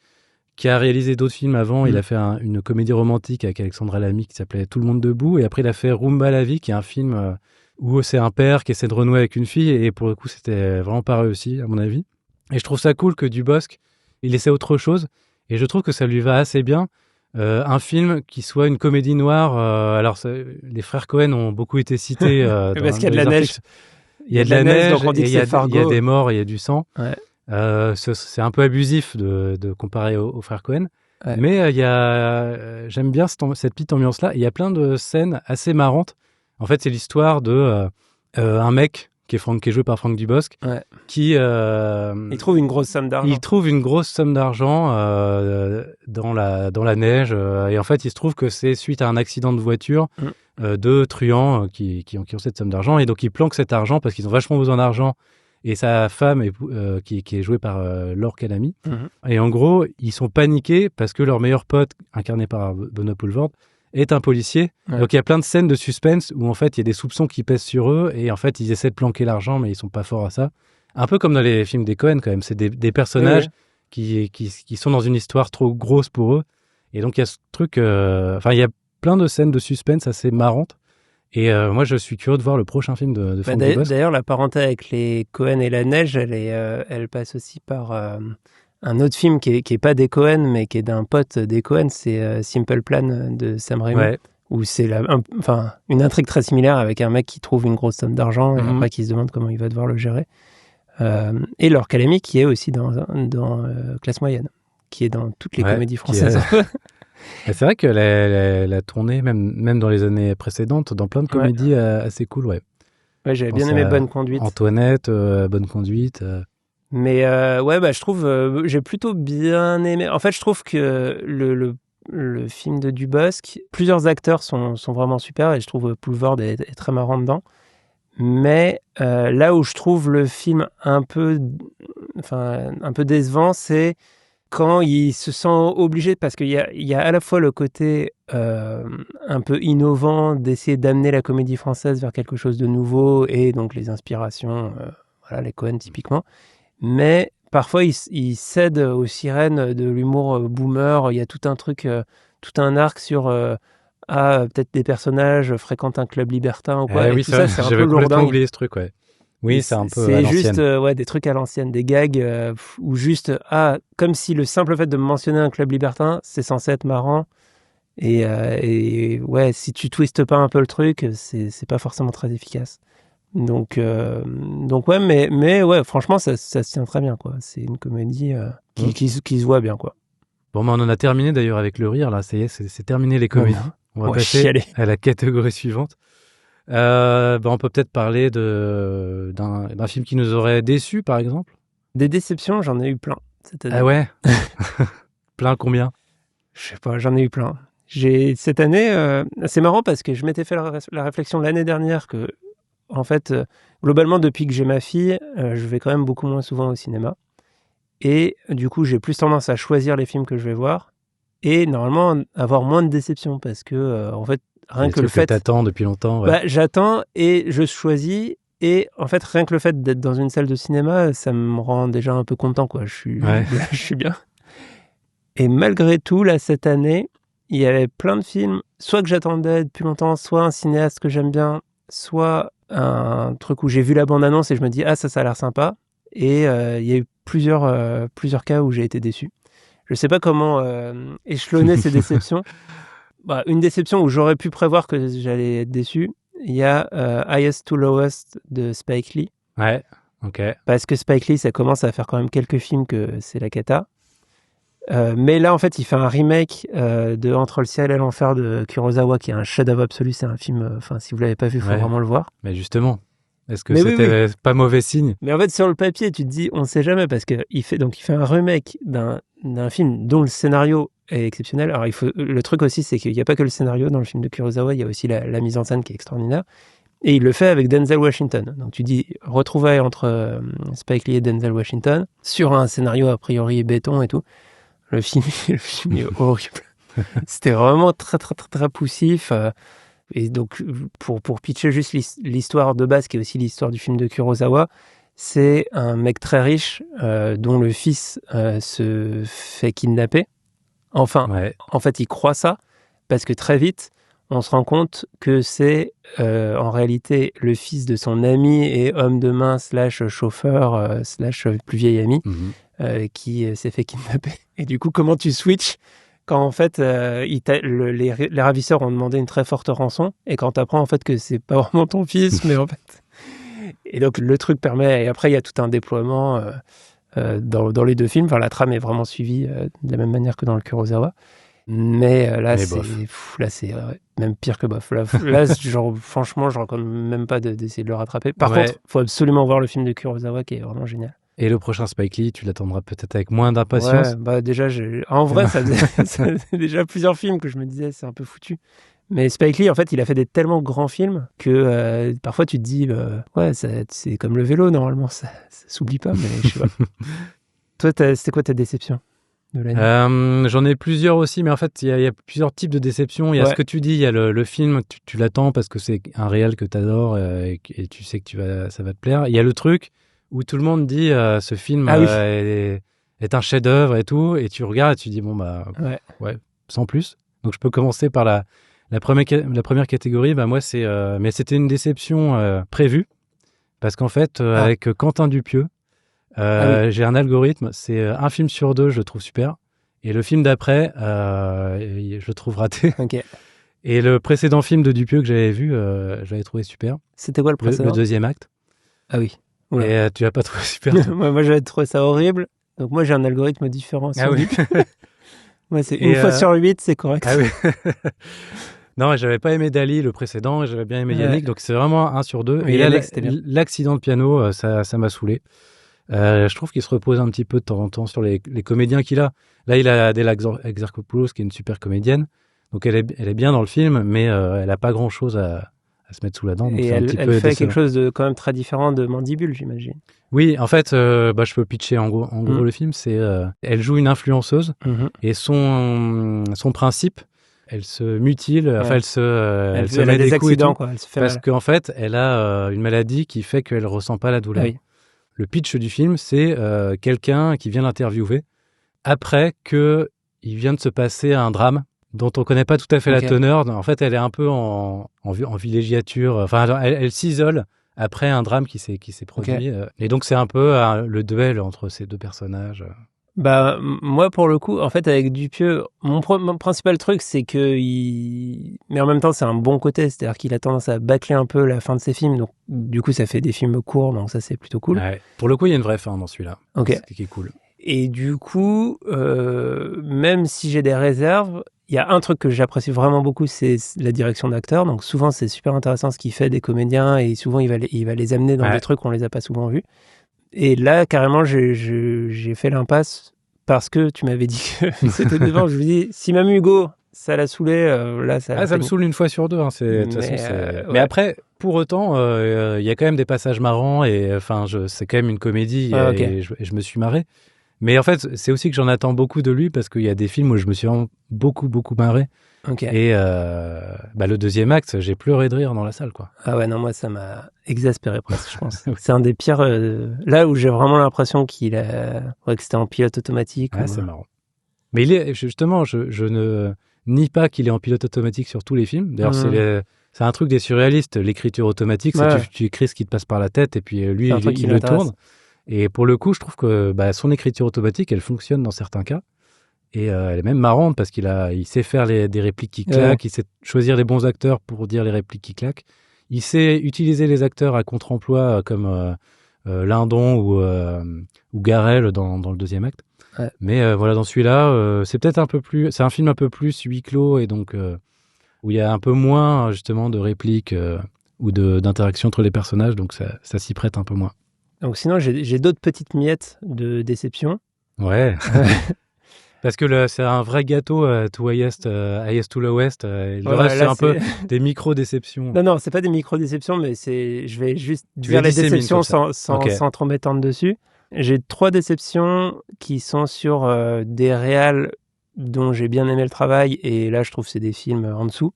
qui a réalisé d'autres films avant. Il a fait une comédie romantique avec Alexandra Lamy qui s'appelait Tout le monde debout, et après il a fait Rumba la vie, qui est un film... où c'est un père qui essaie de renouer avec une fille, et pour le coup, c'était vraiment pas réussi, à mon avis. Et je trouve ça cool que Dubosc, il essaie autre chose, et je trouve que ça lui va assez bien. Un film qui soit une comédie noire, alors les frères Cohen ont beaucoup été cités. Parce qu'il y a de la neige. Il y a de la neige, donc on dit et il y a des morts, il y a du sang. Ouais. C'est un peu abusif de comparer aux frères Cohen. Ouais. Mais j'aime bien cette petite ambiance-là. Il y a plein de scènes assez marrantes. En fait, c'est l'histoire de un mec qui est joué par Franck Dubosc, qui... il trouve une grosse somme d'argent. Il trouve une grosse somme d'argent dans la neige. Et en fait, il se trouve que c'est suite à un accident de voiture de truands qui ont cette somme d'argent. Et donc, ils planquent cet argent parce qu'ils ont vachement besoin d'argent. Et sa femme, qui est jouée par Laure Calamy. Et en gros, ils sont paniqués parce que leur meilleur pote, incarné par Benoît Poelvoorde, est un policier. Ouais. Donc il y a plein de scènes de suspense où en fait il y a des soupçons qui pèsent sur eux, et en fait ils essaient de planquer l'argent, mais ils sont pas forts à ça. Un peu comme dans les films des Cohen quand même. C'est des personnages qui sont dans une histoire trop grosse pour eux. Et donc il y a ce truc... il y a plein de scènes de suspense assez marrantes. Et moi, je suis curieux de voir le prochain film de Franck Dubosc. D'ailleurs, la parenté avec les Cohen et la neige, elle passe aussi par un autre film qui est pas des Cohen, mais qui est d'un pote des Cohen, c'est Simple Plan de Sam Raimi, où c'est une intrigue très similaire avec un mec qui trouve une grosse somme d'argent et après qui se demande comment il va devoir le gérer. Et Laure Calamy, qui est aussi dans Classe Moyenne, qui est dans toutes les comédies françaises. C'est vrai que la tournée, même dans les années précédentes, dans plein de comédies assez cool, Ouais, j'avais bien aimé Bonne Conduite. Antoinette, Bonne Conduite. Mais je trouve, j'ai plutôt bien aimé. En fait, je trouve que le film de Dubosc, plusieurs acteurs sont vraiment super, et je trouve Poelvoorde est très marrant dedans. Mais là où je trouve le film un peu décevant, c'est quand il se sent obligé, parce qu'il y a à la fois le côté un peu innovant d'essayer d'amener la comédie française vers quelque chose de nouveau, et donc les inspirations voilà, les Coen typiquement. Mais parfois, il cède aux sirènes de l'humour boomer. Il y a tout un truc, tout un arc sur peut-être des personnages fréquentent un club libertin ou quoi. Et oui, tout ça, c'est un peu j'avais complètement lourdingue. oublié ce truc, ouais. Oui, c'est un peu à C'est l'ancienne. juste des trucs à l'ancienne, des gags ou juste comme si le simple fait de mentionner un club libertin, c'est censé être marrant. Et ouais, si tu twistes pas un peu le truc, c'est pas forcément très efficace. Donc ouais, mais ouais, franchement, ça se tient très bien, quoi. C'est une comédie qui se voit bien, quoi. Bon, on en a terminé d'ailleurs avec le rire, là. Ça y est, c'est terminé les comédies. On va passer à la catégorie suivante. On peut peut-être parler d'un film qui nous aurait déçus, par exemple. Des déceptions, j'en ai eu plein cette année. Ah ouais. Plein combien? Je sais pas, j'en ai eu plein. Cette année, c'est marrant parce que je m'étais fait la réflexion l'année dernière que, en fait, globalement, depuis que j'ai ma fille, je vais quand même beaucoup moins souvent au cinéma. Et du coup, j'ai plus tendance à choisir les films que je vais voir et normalement avoir moins de déceptions parce que, en fait, rien que le fait que t'attends depuis longtemps. Ouais. Bah, j'attends et je choisis. Et en fait, rien que le fait d'être dans une salle de cinéma, ça me rend déjà un peu content, quoi. Je suis bien. Et malgré tout, là, cette année, il y avait plein de films, soit que j'attendais depuis longtemps, soit un cinéaste que j'aime bien, soit un truc où j'ai vu la bande-annonce et je me dis « Ah, ça a l'air sympa ». Et il y a eu plusieurs cas où j'ai été déçu. Je sais pas comment échelonner ces déceptions. Une déception où j'aurais pu prévoir que j'allais être déçu, il y a Highest to Lowest de Spike Lee. Ouais, ok. Parce que Spike Lee, ça commence à faire quand même quelques films que c'est la cata. Mais là, en fait, il fait un remake de Entre le ciel et l'enfer de Kurosawa, qui est un chef-d'œuvre absolu. C'est un film, si vous l'avez pas vu, il faut vraiment le voir. Mais justement, est-ce que c'était pas mauvais signe? Mais en fait, sur le papier, tu te dis, on ne sait jamais, parce qu'il fait un remake d'un film dont le scénario est exceptionnel. Alors, le truc aussi, c'est qu'il n'y a pas que le scénario dans le film de Kurosawa, il y a aussi la mise en scène qui est extraordinaire. Et il le fait avec Denzel Washington. Donc tu dis, retrouvailles entre Spike Lee et Denzel Washington sur un scénario a priori béton et tout. Le film est horrible. C'était vraiment très, très, très, très poussif. Et donc, pour pitcher juste l'histoire de base, qui est aussi l'histoire du film de Kurosawa, c'est un mec très riche dont le fils se fait kidnapper. Enfin, en fait, il croit ça parce que très vite, on se rend compte que c'est en réalité le fils de son ami et homme de main / chauffeur / plus vieil ami qui s'est fait kidnapper. Et du coup, comment tu switches quand en fait les ravisseurs ont demandé une très forte rançon et quand tu apprends en fait que c'est pas vraiment ton fils, mais en fait... Et donc le truc permet... Et après, il y a tout un déploiement dans les deux films. Enfin, la trame est vraiment suivie de la même manière que dans le Kurosawa. Mais là, c'est même pire que bof. Là genre, franchement, je ne recommande même pas d'essayer de le rattraper. Par contre, il faut absolument voir le film de Kurosawa qui est vraiment génial. Et le prochain Spike Lee, tu l'attendras peut-être avec moins d'impatience. Ouais, déjà, en vrai, ça faisait déjà plusieurs films que je me disais, c'est un peu foutu. Mais Spike Lee, en fait, il a fait des tellement grands films que parfois tu te dis, c'est comme le vélo, normalement, ça s'oublie pas, mais je sais pas. Toi, c'était quoi ta déception de l'année? J'en ai plusieurs aussi, mais en fait, il y a plusieurs types de déceptions. Il y a ce que tu dis, il y a le film, tu l'attends parce que c'est un réel que tu adores et tu sais que ça va te plaire. Il y a le truc où tout le monde dit ce film est un chef-d'œuvre et tout, et tu regardes et tu dis ouais, sans plus. Donc je peux commencer par la première catégorie. Moi mais c'était une déception prévue parce qu'en fait avec Quentin Dupieux, j'ai un algorithme, c'est un film sur deux je le trouve super et le film d'après je le trouve raté. Okay. Et le précédent film de Dupieux que j'avais vu, je l'avais trouvé super. C'était quoi le précédent? Le deuxième acte. Ah oui. Et tu l'as pas trouvé super? Moi, j'avais trouvé ça horrible. Donc moi, j'ai un algorithme différent. Ah oui. Ouais, c'est une fois sur 8, c'est correct. Ah oui. Non, j'avais pas aimé Dali, le précédent, et j'avais bien aimé Yannick, donc c'est vraiment 1 sur 2. Oui, et là, l'accident de piano, ça m'a saoulé. Je trouve qu'il se repose un petit peu de temps en temps sur les comédiens qu'il a. Là, il a Adela Exarchopoulos, qui est une super comédienne. Donc elle est bien dans le film, mais elle a pas grand-chose à se mettre sous la dent. Donc et elle fait quelque chose de quand même très différent de Mandibule, j'imagine. Oui, en fait, je peux pitcher en gros le film. C'est elle joue une influenceuse et son principe, elle se mutile, elle se met des coups et tout, quoi. Elle se fait parce qu'en fait, elle a une maladie qui fait qu'elle ressent pas la douleur. Ah oui. Le pitch du film, c'est quelqu'un qui vient l'interviewer après qu'il vient de se passer un drame dont on ne connaît pas tout à fait la teneur. En fait, elle est un peu en villégiature. Enfin, elle s'isole après un drame qui s'est produit. Et donc, c'est un peu le duel entre ces deux personnages. Bah, moi, pour le coup, en fait, avec Dupieux, mon principal truc, c'est que mais en même temps, c'est un bon côté. C'est-à-dire qu'il a tendance à bâcler un peu la fin de ses films. Donc, du coup, ça fait des films courts. Donc, ça, c'est plutôt cool. Ouais. Pour le coup, il y a une vraie fin dans celui-là. Ok. C'est qui est cool. Et du coup, même si j'ai des réserves, il y a un truc que j'apprécie vraiment beaucoup, c'est la direction d'acteur. Donc souvent, c'est super intéressant ce qu'il fait des comédiens et souvent, il va les amener dans des trucs qu'on les a pas souvent vus. Et là, carrément, j'ai fait l'impasse parce que tu m'avais dit que c'était devant. Je me dis, si même Hugo, ça l'a saoulé, là, ça... ça me saoule une fois sur deux. Hein, Mais après, pour autant, il y a quand même des passages marrants et c'est quand même une comédie et je me suis marré. Mais en fait, c'est aussi que j'en attends beaucoup de lui parce qu'il y a des films où je me suis vraiment beaucoup marré. Et le deuxième acte, j'ai pleuré de rire dans la salle, quoi. Ah ouais, non, moi, ça m'a exaspéré presque, je pense. C'est un des pires... là où j'ai vraiment l'impression que c'était en pilote automatique. Ouais, c'est marrant. Mais justement, je ne nie pas qu'il est en pilote automatique sur tous les films. D'ailleurs, c'est un truc des surréalistes. L'écriture automatique, c'est tu écris ce qui te passe par la tête et puis lui, il le tourne. Et pour le coup, je trouve que son écriture automatique, elle fonctionne dans certains cas. Et elle est même marrante parce qu'il sait faire des répliques qui claquent, il sait choisir les bons acteurs pour dire les répliques qui claquent. Il sait utiliser les acteurs à contre-emploi comme Lindon ou Garrel dans le deuxième acte. Ouais. Mais voilà, dans celui-là, c'est peut-être c'est un film un peu plus huis clos et donc où il y a un peu moins justement de répliques ou d'interaction entre les personnages, donc ça s'y prête un peu moins. Donc sinon, j'ai d'autres petites miettes de déception. Ouais. Parce que c'est un vrai gâteau to highest to lowest. Le reste, c'est un peu des micro-déceptions. Non, c'est pas des micro-déceptions, mais je vais juste dire les déceptions sans trop m'étendre dessus. J'ai 3 déceptions qui sont sur des réals dont j'ai bien aimé le travail, et là, je trouve que c'est des films en dessous.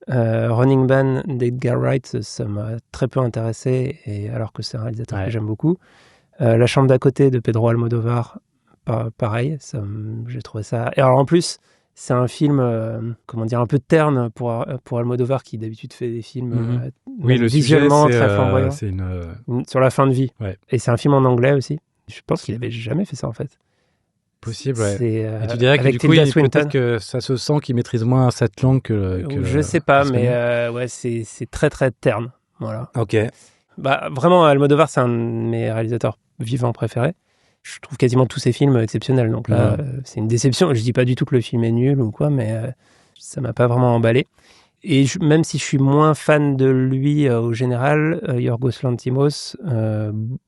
Running Man d'Edgar Wright, ça m'a très peu intéressé, alors que c'est un réalisateur que j'aime beaucoup. La chambre d'à côté de Pedro Almodovar, pareil, j'ai trouvé ça... Et alors en plus, c'est un film, un peu terne pour Almodovar, qui d'habitude fait des films visuellement très flamboyants. C'est sur la fin de vie. Ouais. Et c'est un film en anglais aussi. Je pense qu'il avait jamais fait ça en fait. Possible, ouais. Et tu dirais que du coup, peut-être que ça se sent qu'il maîtrise moins cette langue que je sais pas, mais c'est très très terne. Voilà. Ok. Vraiment, Almodovar, c'est un de mes réalisateurs vivants préférés. Je trouve quasiment tous ses films exceptionnels. Donc là, c'est une déception. Je dis pas du tout que le film est nul ou quoi, mais ça m'a pas vraiment emballé. Et même si je suis moins fan de lui au général, Yorgos Lanthimos,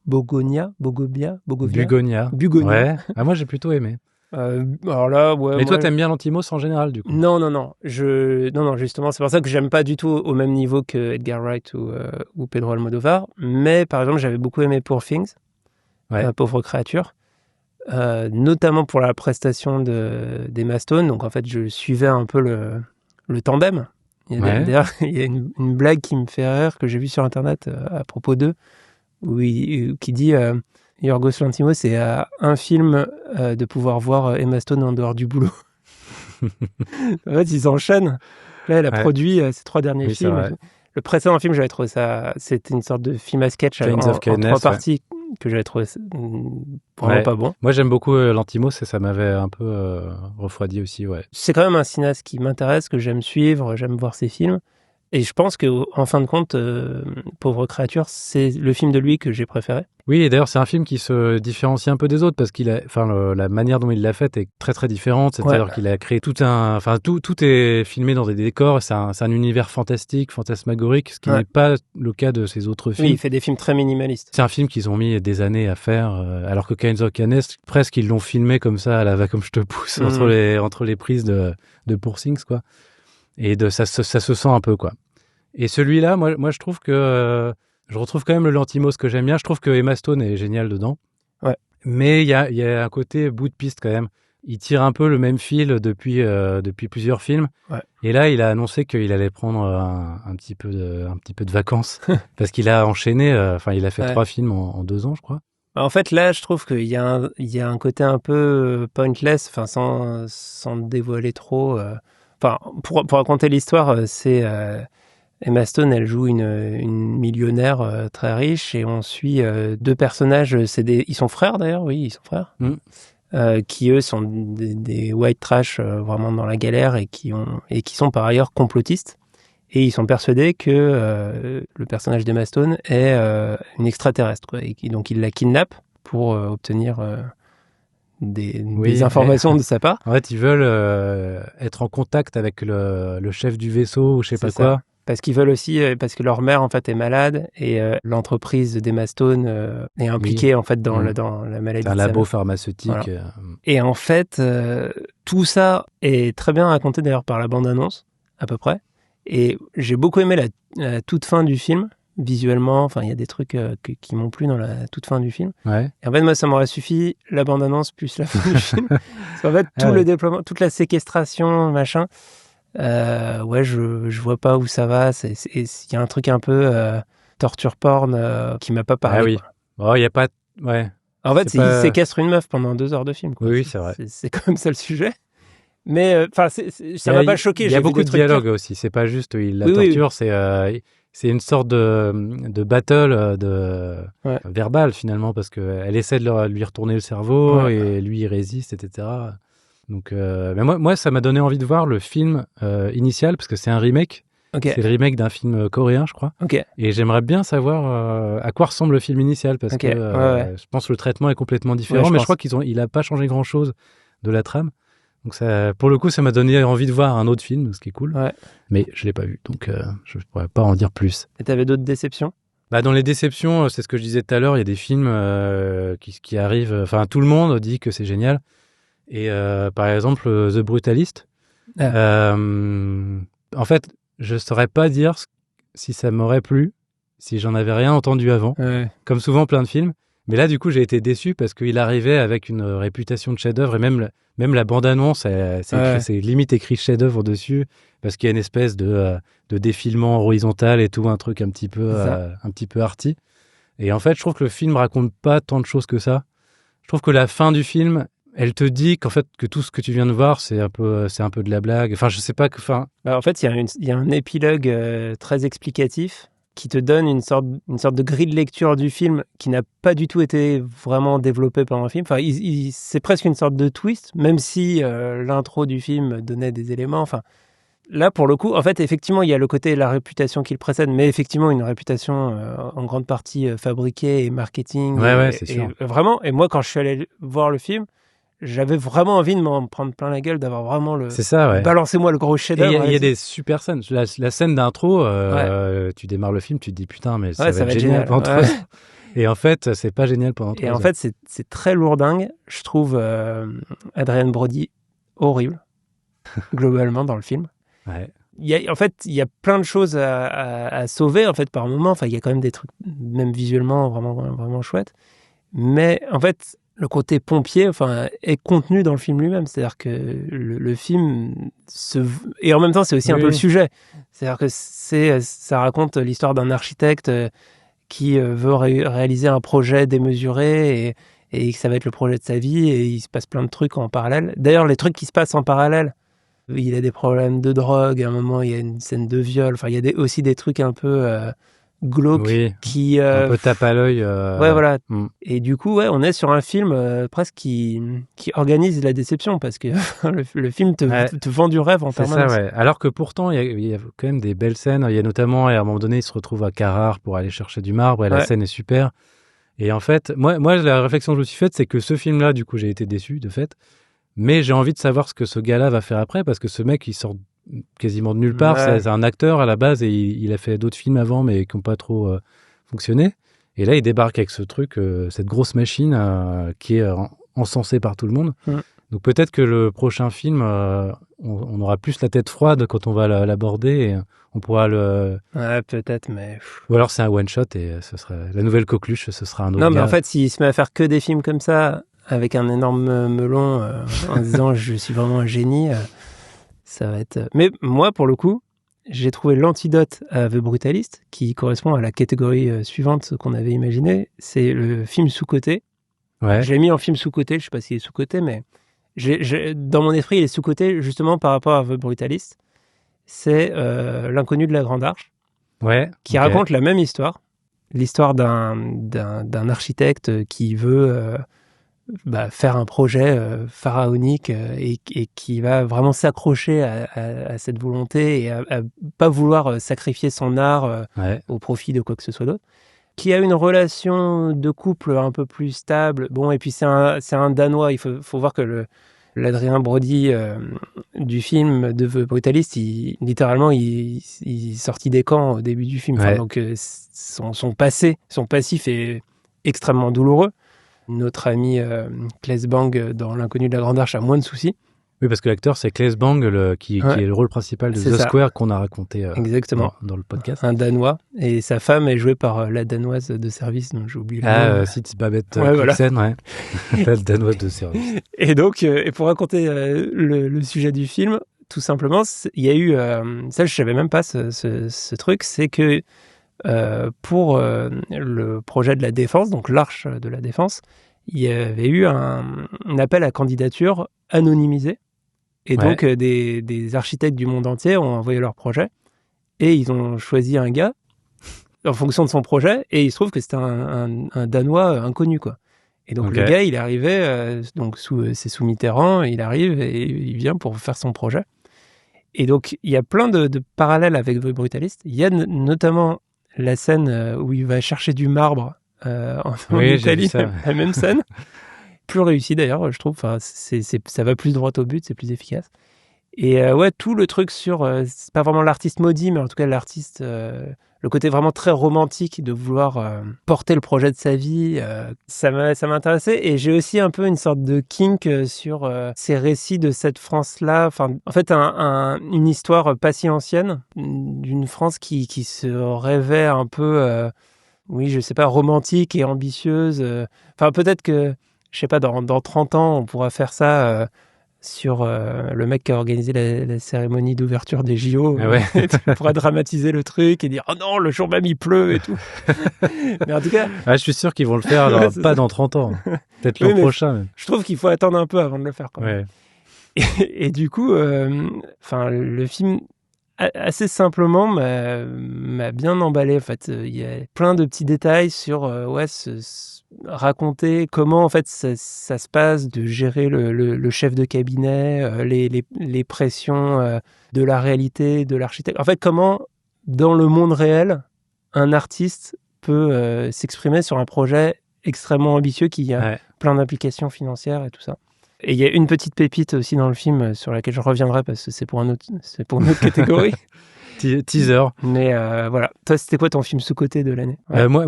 Bugonia. Ouais. Moi, j'ai plutôt aimé. Alors là, ouais. Mais toi, t'aimes bien Lanthimos en général, du coup? Non. Non, justement, c'est pour ça que j'aime pas du tout au même niveau que Edgar Wright ou Pedro Almodovar. Mais par exemple, j'avais beaucoup aimé Poor Things, Pauvre créature, notamment pour la prestation d'Emma Stone. Donc en fait, je suivais un peu le tandem. D'ailleurs, il y a une blague qui me fait rire que j'ai vue sur Internet à propos d'eux, qui dit Yorgos Lanthimos, c'est un film de pouvoir voir Emma Stone en dehors du boulot. En fait, ils enchaînent. Là, elle a produit ses 3 derniers films. Le précédent film, j'avais trouvé ça... C'était une sorte de film à sketch en 3 parties que j'avais trouvé vraiment pas bon. Moi, j'aime beaucoup Lanthimos et ça m'avait un peu refroidi aussi, ouais. C'est quand même un cinéaste qui m'intéresse, que j'aime suivre, j'aime voir ses films. Et je pense qu'en fin de compte, Pauvre créature, c'est le film de lui que j'ai préféré. Oui, et d'ailleurs, c'est un film qui se différencie un peu des autres parce la manière dont il l'a faite est très très différente. C'est-à-dire qu'il a créé tout est filmé dans des décors. C'est un univers fantastique, fantasmagorique, ce qui n'est pas le cas de ses autres films. Oui, il fait des films très minimalistes. C'est un film qu'ils ont mis des années à faire, alors que Kinds of Kindness, presque ils l'ont filmé comme ça, à la va comme je te pousse, entre les prises de Poor Things, quoi. Et ça se sent un peu, quoi. Et celui-là, moi je trouve que je retrouve quand même le Lanthimos que j'aime bien. Je trouve que Emma Stone est géniale dedans. Ouais. Mais il y a un côté bout de piste quand même. il tire un peu le même fil depuis plusieurs films. Ouais. Et là, il a annoncé qu'il allait prendre un petit peu de vacances parce qu'il a enchaîné. Il a fait 3 films en 2 ans, je crois. En fait, là, je trouve qu'il y a un côté un peu pointless, sans dévoiler trop. Pour raconter l'histoire, c'est Emma Stone, elle joue une millionnaire très riche, et on suit 2 personnages. Ils sont frères d'ailleurs, oui, ils sont frères. Qui eux sont des white trash vraiment dans la galère, et qui sont par ailleurs complotistes, et ils sont persuadés que le personnage d'Emma Stone est une extraterrestre, quoi, et donc ils la kidnappent pour obtenir des informations de sa part. En fait, ils veulent être en contact avec le chef du vaisseau ou je sais pas quoi. Parce qu'ils veulent aussi, parce que leur mère en fait est malade, et l'entreprise d'Emma Stone est impliquée en fait dans la maladie. C'est un labo pharmaceutique. Voilà. Et en fait, tout ça est très bien raconté d'ailleurs par la bande-annonce, à peu près. Et j'ai beaucoup aimé la toute fin du film, visuellement. Enfin, il y a des trucs qui m'ont plu dans la toute fin du film. Ouais. Et en fait, moi, ça m'aurait suffi, la bande-annonce plus la fin du film. Parce qu'en fait, tout le déploiement, toute la séquestration, machin... je vois pas où ça va. Il y a un truc un peu torture porn qui m'a pas parlé. Ah oui. Bon, il y a pas. Ouais. En fait, il séquestre une meuf pendant 2 heures de film, quoi. Oui, c'est vrai. C'est quand même ça le sujet. Mais ça m'a pas choqué. Il y a beaucoup de dialogue aussi. C'est pas juste il la torture. Oui. C'est une sorte de battle verbal finalement, parce que elle essaie de lui retourner le cerveau et lui il résiste, etc. Donc, mais moi, ça m'a donné envie de voir le film initial, parce que c'est un remake. Okay. C'est le remake d'un film coréen, je crois. Okay. Et j'aimerais bien savoir à quoi ressemble le film initial, parce que je pense que le traitement est complètement différent, mais je crois il a pas changé grand-chose de la trame. Donc ça, pour le coup, ça m'a donné envie de voir un autre film, ce qui est cool. Ouais. Mais je l'ai pas vu, donc je pourrais pas en dire plus. Et t'avais d'autres déceptions ? Dans les déceptions, c'est ce que je disais tout à l'heure, il y a des films qui arrivent... Enfin, tout le monde dit que c'est génial. Et par exemple, The Brutalist. En fait, je saurais pas dire si ça m'aurait plu, si j'en avais rien entendu avant, comme souvent plein de films. Mais là, du coup, j'ai été déçu parce qu'il arrivait avec une réputation de chef-d'œuvre, et même la bande-annonce, c'est limite écrit chef-d'œuvre dessus, parce qu'il y a une espèce de défilement horizontal et tout, un truc un petit peu arty. Et en fait, je trouve que le film raconte pas tant de choses que ça. Je trouve que la fin du film, elle te dit qu'en fait, que tout ce que tu viens de voir, c'est un peu de la blague. Enfin, je sais pas que... en fait, il y a un épilogue très explicatif qui te donne une sorte de grille de lecture du film qui n'a pas du tout été vraiment développée pendant le film. Enfin, c'est presque une sorte de twist, même si l'intro du film donnait des éléments. Enfin, là, pour le coup, en fait, effectivement, il y a le côté la réputation qui le précède, mais effectivement, une réputation en grande partie fabriquée et marketing. C'est sûr. Vraiment, et moi, quand je suis allé voir le film, j'avais vraiment envie de m'en prendre plein la gueule, d'avoir vraiment C'est ça, balancez-moi le gros chef-d'œuvre. Il y a des super scènes. La scène d'intro, tu démarres le film, tu te dis putain, mais ça va être génial pendant 3 heures. Et en fait, c'est pas génial pendant 3 heures. Et en fait, c'est très lourdingue. Je trouve Adrien Brody horrible, globalement, dans le film. Ouais. Il y a plein de choses à sauver, en fait, par moment. Enfin, il y a quand même des trucs, même visuellement, vraiment, vraiment chouettes. Mais, en fait, le côté pompier, est contenu dans le film lui-même. C'est-à-dire que le film et en même temps, c'est aussi un peu le sujet. C'est-à-dire que ça raconte l'histoire d'un architecte qui veut réaliser un projet démesuré, et ça va être le projet de sa vie, et il se passe plein de trucs en parallèle. D'ailleurs, les trucs qui se passent en parallèle, il a des problèmes de drogue, à un moment, il y a une scène de viol. Enfin, il y a aussi des trucs un peu glauques qui... un peu tape à l'œil. Voilà. Et du coup, on est sur un film presque qui organise la déception, parce que le film te vend du rêve en permanence. C'est ça, Alors que pourtant, il y a quand même des belles scènes. Il y a notamment, à un moment donné, il se retrouve à Carrare pour aller chercher du marbre, et la scène est super. Et en fait, moi, la réflexion que je me suis faite, c'est que ce film-là, du coup, j'ai été déçu, de fait. Mais j'ai envie de savoir ce que ce gars-là va faire après, parce que ce mec, il sort quasiment de nulle part. C'est un acteur à la base, et il a fait d'autres films avant, mais qui n'ont pas trop fonctionné. Et là, il débarque avec ce truc, cette grosse machine qui est encensée par tout le monde. Donc peut-être que le prochain film, on aura plus la tête froide quand on va l'aborder, et on pourra le... Ouais, peut-être, mais... Ou alors c'est un one-shot, et ce sera la nouvelle coqueluche, ce sera un autre gars. Mais en fait, s'il se met à faire que des films comme ça... avec un énorme melon en disant je suis vraiment un génie, ça va être... Mais moi, pour le coup, j'ai trouvé l'antidote à The Brutalist, qui correspond à la catégorie suivante qu'on avait imaginée. C'est le film sous-coté. Ouais. Je l'ai mis en film sous-coté, je sais pas s'il est sous-coté, mais dans mon esprit, il est sous-coté justement par rapport à The Brutalist. C'est L'inconnu de la Grande Arche, qui raconte la même histoire. L'histoire d'un architecte qui veut faire un projet pharaonique et qui va vraiment s'accrocher à cette volonté et à pas vouloir sacrifier son art au profit de quoi que ce soit d'autre. Qui a une relation de couple un peu plus stable. Bon, et puis c'est un Danois. Il faut voir que l'Adrien Brody du film de The Brutalist, littéralement, il sortit des camps au début du film. Enfin, donc son passif est extrêmement douloureux. Notre ami Claes Bang dans L'inconnu de la Grande Arche a moins de soucis. Oui, parce que l'acteur, c'est Claes Bang, qui est le rôle principal de The Square qu'on a raconté exactement. Dans le podcast. Un Danois. Et sa femme est jouée par la Danoise de service, dont j'ai oublié le nom. Sitz Babette Knudsen, la Danoise de service. Et donc, et pour raconter le sujet du film, tout simplement, il y a eu... ça, je ne savais même pas ce truc, c'est que pour le projet de la Défense, donc l'Arche de la Défense, il y avait eu un appel à candidature anonymisé. Et donc, des architectes du monde entier ont envoyé leur projet et ils ont choisi un gars en fonction de son projet et il se trouve que c'était un Danois inconnu, quoi. Et donc, le gars, il arrivait, c'est sous Mitterrand, il arrive et il vient pour faire son projet. Et donc, il y a plein de parallèles avec The Brutalist. Il y a notamment la scène où il va chercher du marbre en Italie, la même scène. Plus réussi d'ailleurs, je trouve. Enfin, ça va plus droit au but, c'est plus efficace. Et tout le truc sur, c'est pas vraiment l'artiste maudit, mais en tout cas l'artiste, le côté vraiment très romantique de vouloir porter le projet de sa vie, ça m'a intéressé. Et j'ai aussi un peu une sorte de kink sur ces récits de cette France-là. Enfin, en fait, une histoire pas si ancienne, d'une France qui se rêvait un peu, oui, je sais pas, romantique et ambitieuse. Enfin, peut-être que je sais pas, dans 30 ans, on pourra faire ça sur le mec qui a organisé la cérémonie d'ouverture des JO. On pourra dramatiser le truc et dire « Oh non, le jour même, il pleut » et tout. Mais en tout cas... je suis sûr qu'ils vont le faire, alors, pas dans 30 ans. Peut-être l'an prochain. Même. Je trouve qu'il faut attendre un peu avant de le faire. Quand même. Et du coup, le film... assez simplement m'a bien emballé. En fait, il y a plein de petits détails sur raconter comment en fait ça se passe de gérer le chef de cabinet, les pressions de la réalité, de l'architecte. En fait, comment dans le monde réel un artiste peut s'exprimer sur un projet extrêmement ambitieux qui a plein d'implications financières et tout ça. Et il y a une petite pépite aussi dans le film sur laquelle je reviendrai parce que c'est pour une autre catégorie. Teaser. Mais voilà. Toi, c'était quoi ton film sous-coté de l'année? Moi,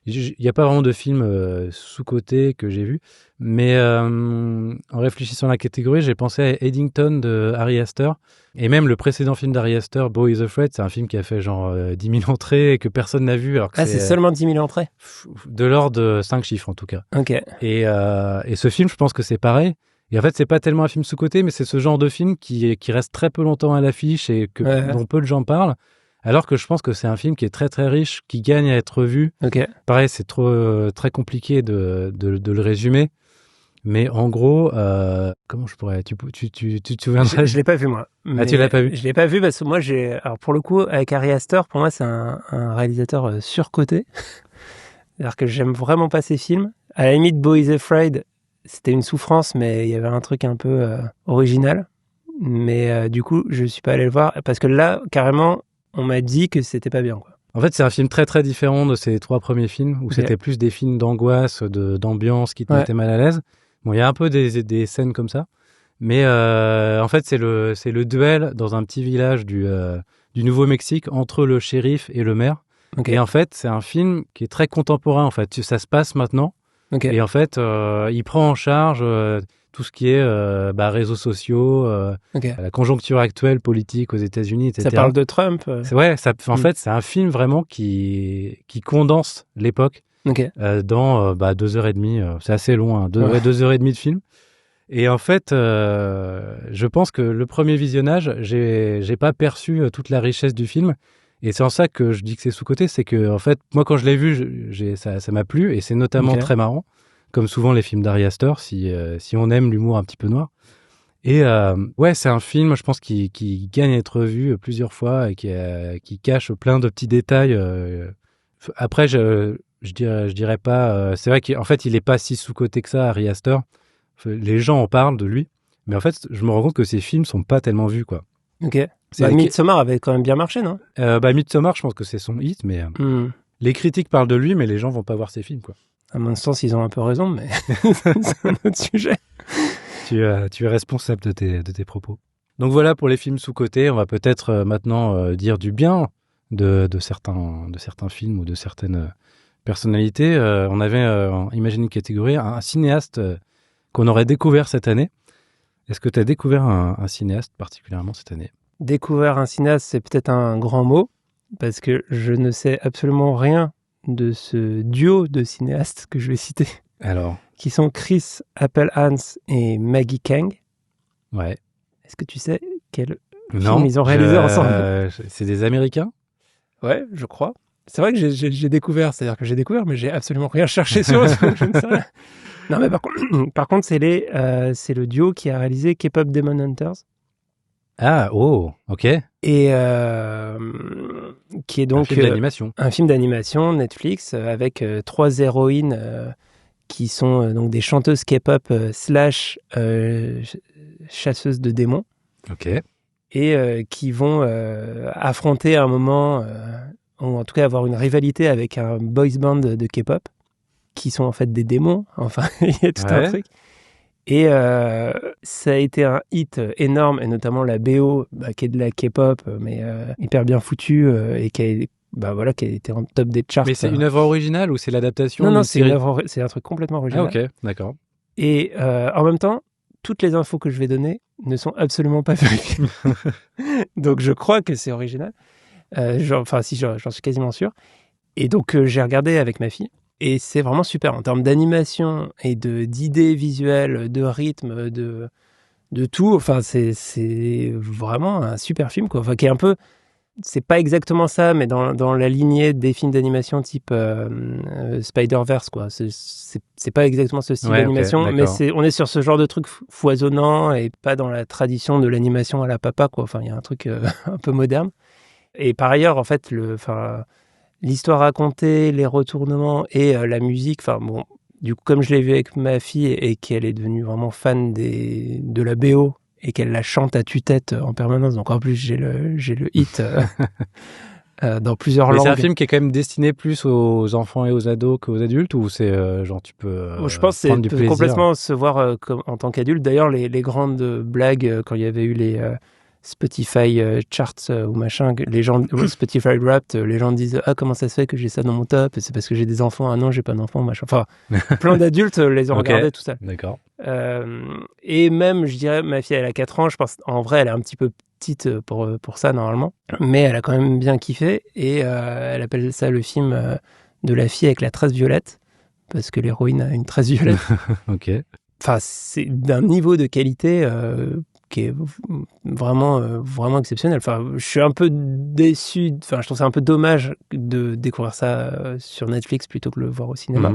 il n'y a pas vraiment de film sous-coté que j'ai vu. Mais en réfléchissant à la catégorie, j'ai pensé à Eddington de Ari Aster. Et même le précédent film d'Ari Aster, Beau is Afraid, c'est un film qui a fait genre 10 000 entrées et que personne n'a vu. Alors que c'est seulement 10 000 entrées? De l'ordre de 5 chiffres en tout cas. Ok. Et ce film, je pense que c'est pareil. Et en fait, c'est pas tellement un film sous-coté, mais c'est ce genre de film qui reste très peu longtemps à l'affiche et dont peu de gens parlent. Alors que je pense que c'est un film qui est très très riche, qui gagne à être vu. Pareil, c'est très compliqué de le résumer. Mais en gros, comment je pourrais... Tu te souviendrais? Je l'ai pas vu, moi. Tu l'as pas vu? Je l'ai pas vu parce que moi, alors pour le coup, avec Ari Aster, pour moi, c'est un réalisateur surcoté. C'est-à-dire que j'aime vraiment pas ses films. À la limite, Beau is Afraid, c'était une souffrance, mais il y avait un truc un peu original. Mais du coup, je suis pas allé le voir parce que là, carrément, on m'a dit que c'était pas bien, quoi. En fait, c'est un film très très différent de ses 3 premiers films où c'était plus des films d'angoisse, d'ambiance qui te mettaient mal à l'aise. Bon, il y a un peu des scènes comme ça, mais en fait, c'est le duel dans un petit village du Nouveau-Mexique entre le shérif et le maire. Et en fait, c'est un film qui est très contemporain. En fait, ça se passe maintenant. Et en fait, il prend en charge tout ce qui est réseaux sociaux, la conjoncture actuelle politique aux États-Unis, etc. Ça parle de Trump. En fait, c'est un film vraiment qui condense l'époque. dans 2h30. C'est assez long, hein, 2h30 de film. Et en fait, je pense que le premier visionnage, j'ai pas perçu toute la richesse du film. Et c'est en ça que je dis que c'est sous-coté, c'est que en fait, moi quand je l'ai vu, ça m'a plu et c'est notamment très marrant, comme souvent les films d'Ari Aster, si on aime l'humour un petit peu noir. Et c'est un film, je pense, qui gagne à être vu plusieurs fois et qui cache plein de petits détails. Après, je dirais pas. C'est vrai qu'en fait, il est pas si sous-coté que ça, Ari Aster. Les gens en parlent de lui, mais en fait, je me rends compte que ces films sont pas tellement vus, quoi. Ok. Midsommar avait quand même bien marché, non? Midsommar, je pense que c'est son hit, mais les critiques parlent de lui, mais les gens vont pas voir ses films, quoi. À mon sens, ils ont un peu raison, mais c'est un autre sujet. Tu es responsable de tes propos. Donc voilà pour les films sous-cotés. On va peut-être maintenant dire du bien de certains films ou de certaines personnalités. On avait imaginé une catégorie, un cinéaste qu'on aurait découvert cette année. Est-ce que tu as découvert un cinéaste particulièrement cette année? Découvert un cinéaste, c'est peut-être un grand mot, parce que je ne sais absolument rien de ce duo de cinéastes que je vais citer. Alors, qui sont Chris Appelhans et Maggie Kang. Ouais. Est-ce que tu sais quel film ils ont réalisé ensemble? C'est des Américains? Ouais, je crois. C'est vrai que j'ai découvert, c'est-à-dire que j'ai découvert, mais j'ai absolument rien cherché sur eux, donc je ne sais rien. Non, mais par contre, c'est le duo qui a réalisé K-Pop Demon Hunters. Ah, oh, ok. Et qui est donc un film d'animation Netflix avec 3 héroïnes qui sont donc des chanteuses K-pop / chasseuses de démons. Ok. Et qui vont affronter un moment, ou en tout cas avoir une rivalité avec un boys band de K-pop, qui sont en fait des démons. Enfin, il y a tout un truc. Et ça a été un hit énorme, et notamment la BO, qui est de la K-pop, mais hyper bien foutue, et qui a été en top des charts. Mais c'est une œuvre originale ou c'est l'adaptation? Non, c'est un truc complètement original. Ah ok, d'accord. Et en même temps, toutes les infos que je vais donner ne sont absolument pas vérifiées. Donc je crois que c'est original. J'en suis quasiment sûr. Et donc j'ai regardé avec ma fille. Et c'est vraiment super en termes d'animation et d'idées visuelles, de rythme, de tout. Enfin, c'est vraiment un super film, quoi. Enfin, qui est un peu... C'est pas exactement ça, mais dans la lignée des films d'animation type Spider-Verse, quoi. C'est pas exactement ce style d'animation, okay, mais on est sur ce genre de truc foisonnant et pas dans la tradition de l'animation à la papa, quoi. Enfin, il y a un truc un peu moderne. Et par ailleurs, en fait, l'histoire racontée, les retournements et la musique, enfin bon, du coup, comme je l'ai vu avec ma fille et qu'elle est devenue vraiment fan de la BO et qu'elle la chante à tue-tête en permanence, donc en plus j'ai le hit dans plusieurs langues. C'est un film qui est quand même destiné plus aux enfants et aux ados qu'aux adultes, ou c'est genre tu peux je pense que c'est complètement se voir en tant qu'adulte. D'ailleurs, les grandes blagues quand il y avait eu les Spotify charts ou machin, les gens Spotify Wrapped, les gens disent comment ça se fait que j'ai ça dans mon top, c'est parce que j'ai des enfants. Ah non, j'ai pas d'enfants, machin. Enfin, plein d'adultes les ont regardés, tout ça. D'accord. Et même, je dirais, ma fille, elle a 4 ans, je pense, en vrai, elle est un petit peu petite pour ça normalement, mais elle a quand même bien kiffé, et elle appelle ça le film de la fille avec la tresse violette, parce que l'héroïne a une tresse violette. Ok. Enfin, c'est d'un niveau de qualité qui est vraiment, vraiment exceptionnel. Enfin, je suis un peu déçu. Enfin, je trouve ça un peu dommage de découvrir ça sur Netflix plutôt que de le voir au cinéma.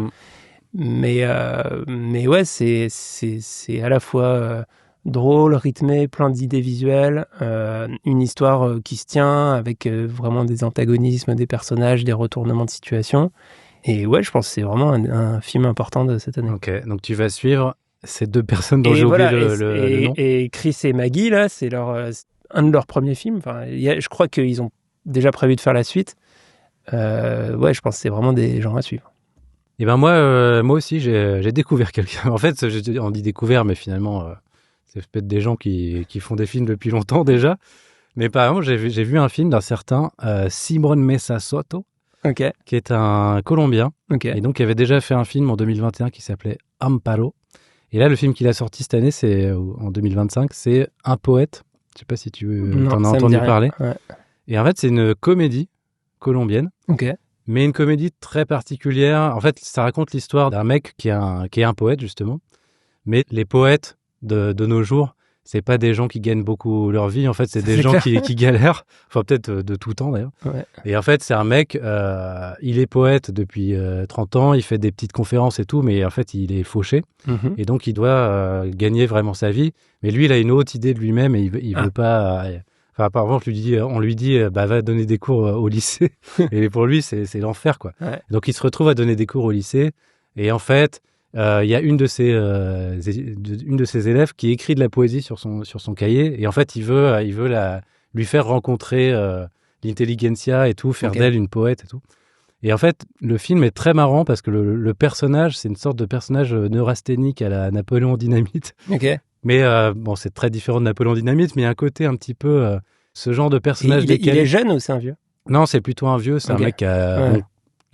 Mais ouais, c'est à la fois drôle, rythmé, plein d'idées visuelles, une histoire qui se tient avec vraiment des antagonismes, des personnages, des retournements de situation. Et ouais, je pense que c'est vraiment un film important de cette année. Ok, donc tu vas suivre ces deux personnes dont j'ai oublié le nom. Et Chris et Maggie, là, c'est un de leurs premiers films. Enfin, je crois qu'ils ont déjà prévu de faire la suite. Ouais, je pense que c'est vraiment des gens à suivre. Et ben moi aussi, j'ai découvert quelqu'un. En fait, on dit découvert, mais finalement, c'est peut-être des gens qui font des films depuis longtemps déjà. Mais par exemple, j'ai vu un film d'un certain Simón Mesa Soto, qui est un Colombien. Et donc, il avait déjà fait un film en 2021 qui s'appelait Amparo. Et là, le film qu'il a sorti cette année, c'est en 2025, c'est Un poète. Je sais pas si t'en as entendu parler. Ouais. Et en fait, c'est une comédie colombienne. mais une comédie très particulière. En fait, ça raconte l'histoire d'un mec qui est un poète, justement. Mais les poètes de nos jours, c'est pas des gens qui gagnent beaucoup leur vie. En fait, c'est des gens qui galèrent. Enfin, peut-être de tout temps, d'ailleurs. Ouais. Et en fait, c'est un mec, il est poète depuis 30 ans, il fait des petites conférences et tout, mais en fait, il est fauché. Mm-hmm. Et donc, il doit gagner vraiment sa vie. Mais lui, il a une haute idée de lui-même et il veut pas... Enfin, apparemment, on lui dit va donner des cours au lycée. Et pour lui, c'est l'enfer, quoi. Ouais. Donc, il se retrouve à donner des cours au lycée. Et en fait... il y a une de ses élèves qui écrit de la poésie sur son cahier et en fait il veut lui faire rencontrer l'intelligentsia et tout, faire d'elle une poète et tout. Et en fait le film est très marrant parce que le personnage, c'est une sorte de personnage neurasthénique à la Napoléon Dynamite. Mais bon, c'est très différent de Napoléon Dynamite, mais il y a un côté un petit peu ce genre de personnage décalé. Il est jeune ou c'est un vieux? Non, c'est plutôt un vieux, c'est un mec qui a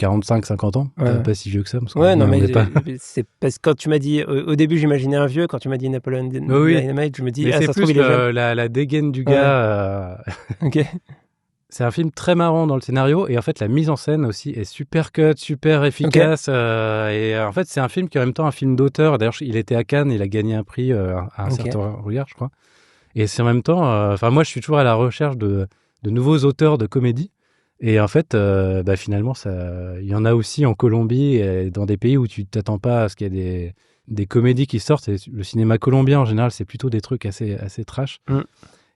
45-50 ans, pas si vieux que ça. C'est parce que quand tu m'as dit, au début j'imagais un vieux, quand tu m'as dit Napoléon Dynamite, je me dis, ça se trouve il est jeune. La dégaine du gars. C'est un film très marrant dans le scénario, et en fait la mise en scène aussi est super cut, super efficace, et en fait c'est un film qui est en même temps un film d'auteur. D'ailleurs il était à Cannes, il a gagné un prix à un certain regard, je crois. Et c'est en même temps, moi je suis toujours à la recherche de nouveaux auteurs de comédie. Et en fait, finalement, il y en a aussi en Colombie et dans des pays où tu t'attends pas à ce qu'il y ait des comédies qui sortent. Et le cinéma colombien, en général, c'est plutôt des trucs assez trash.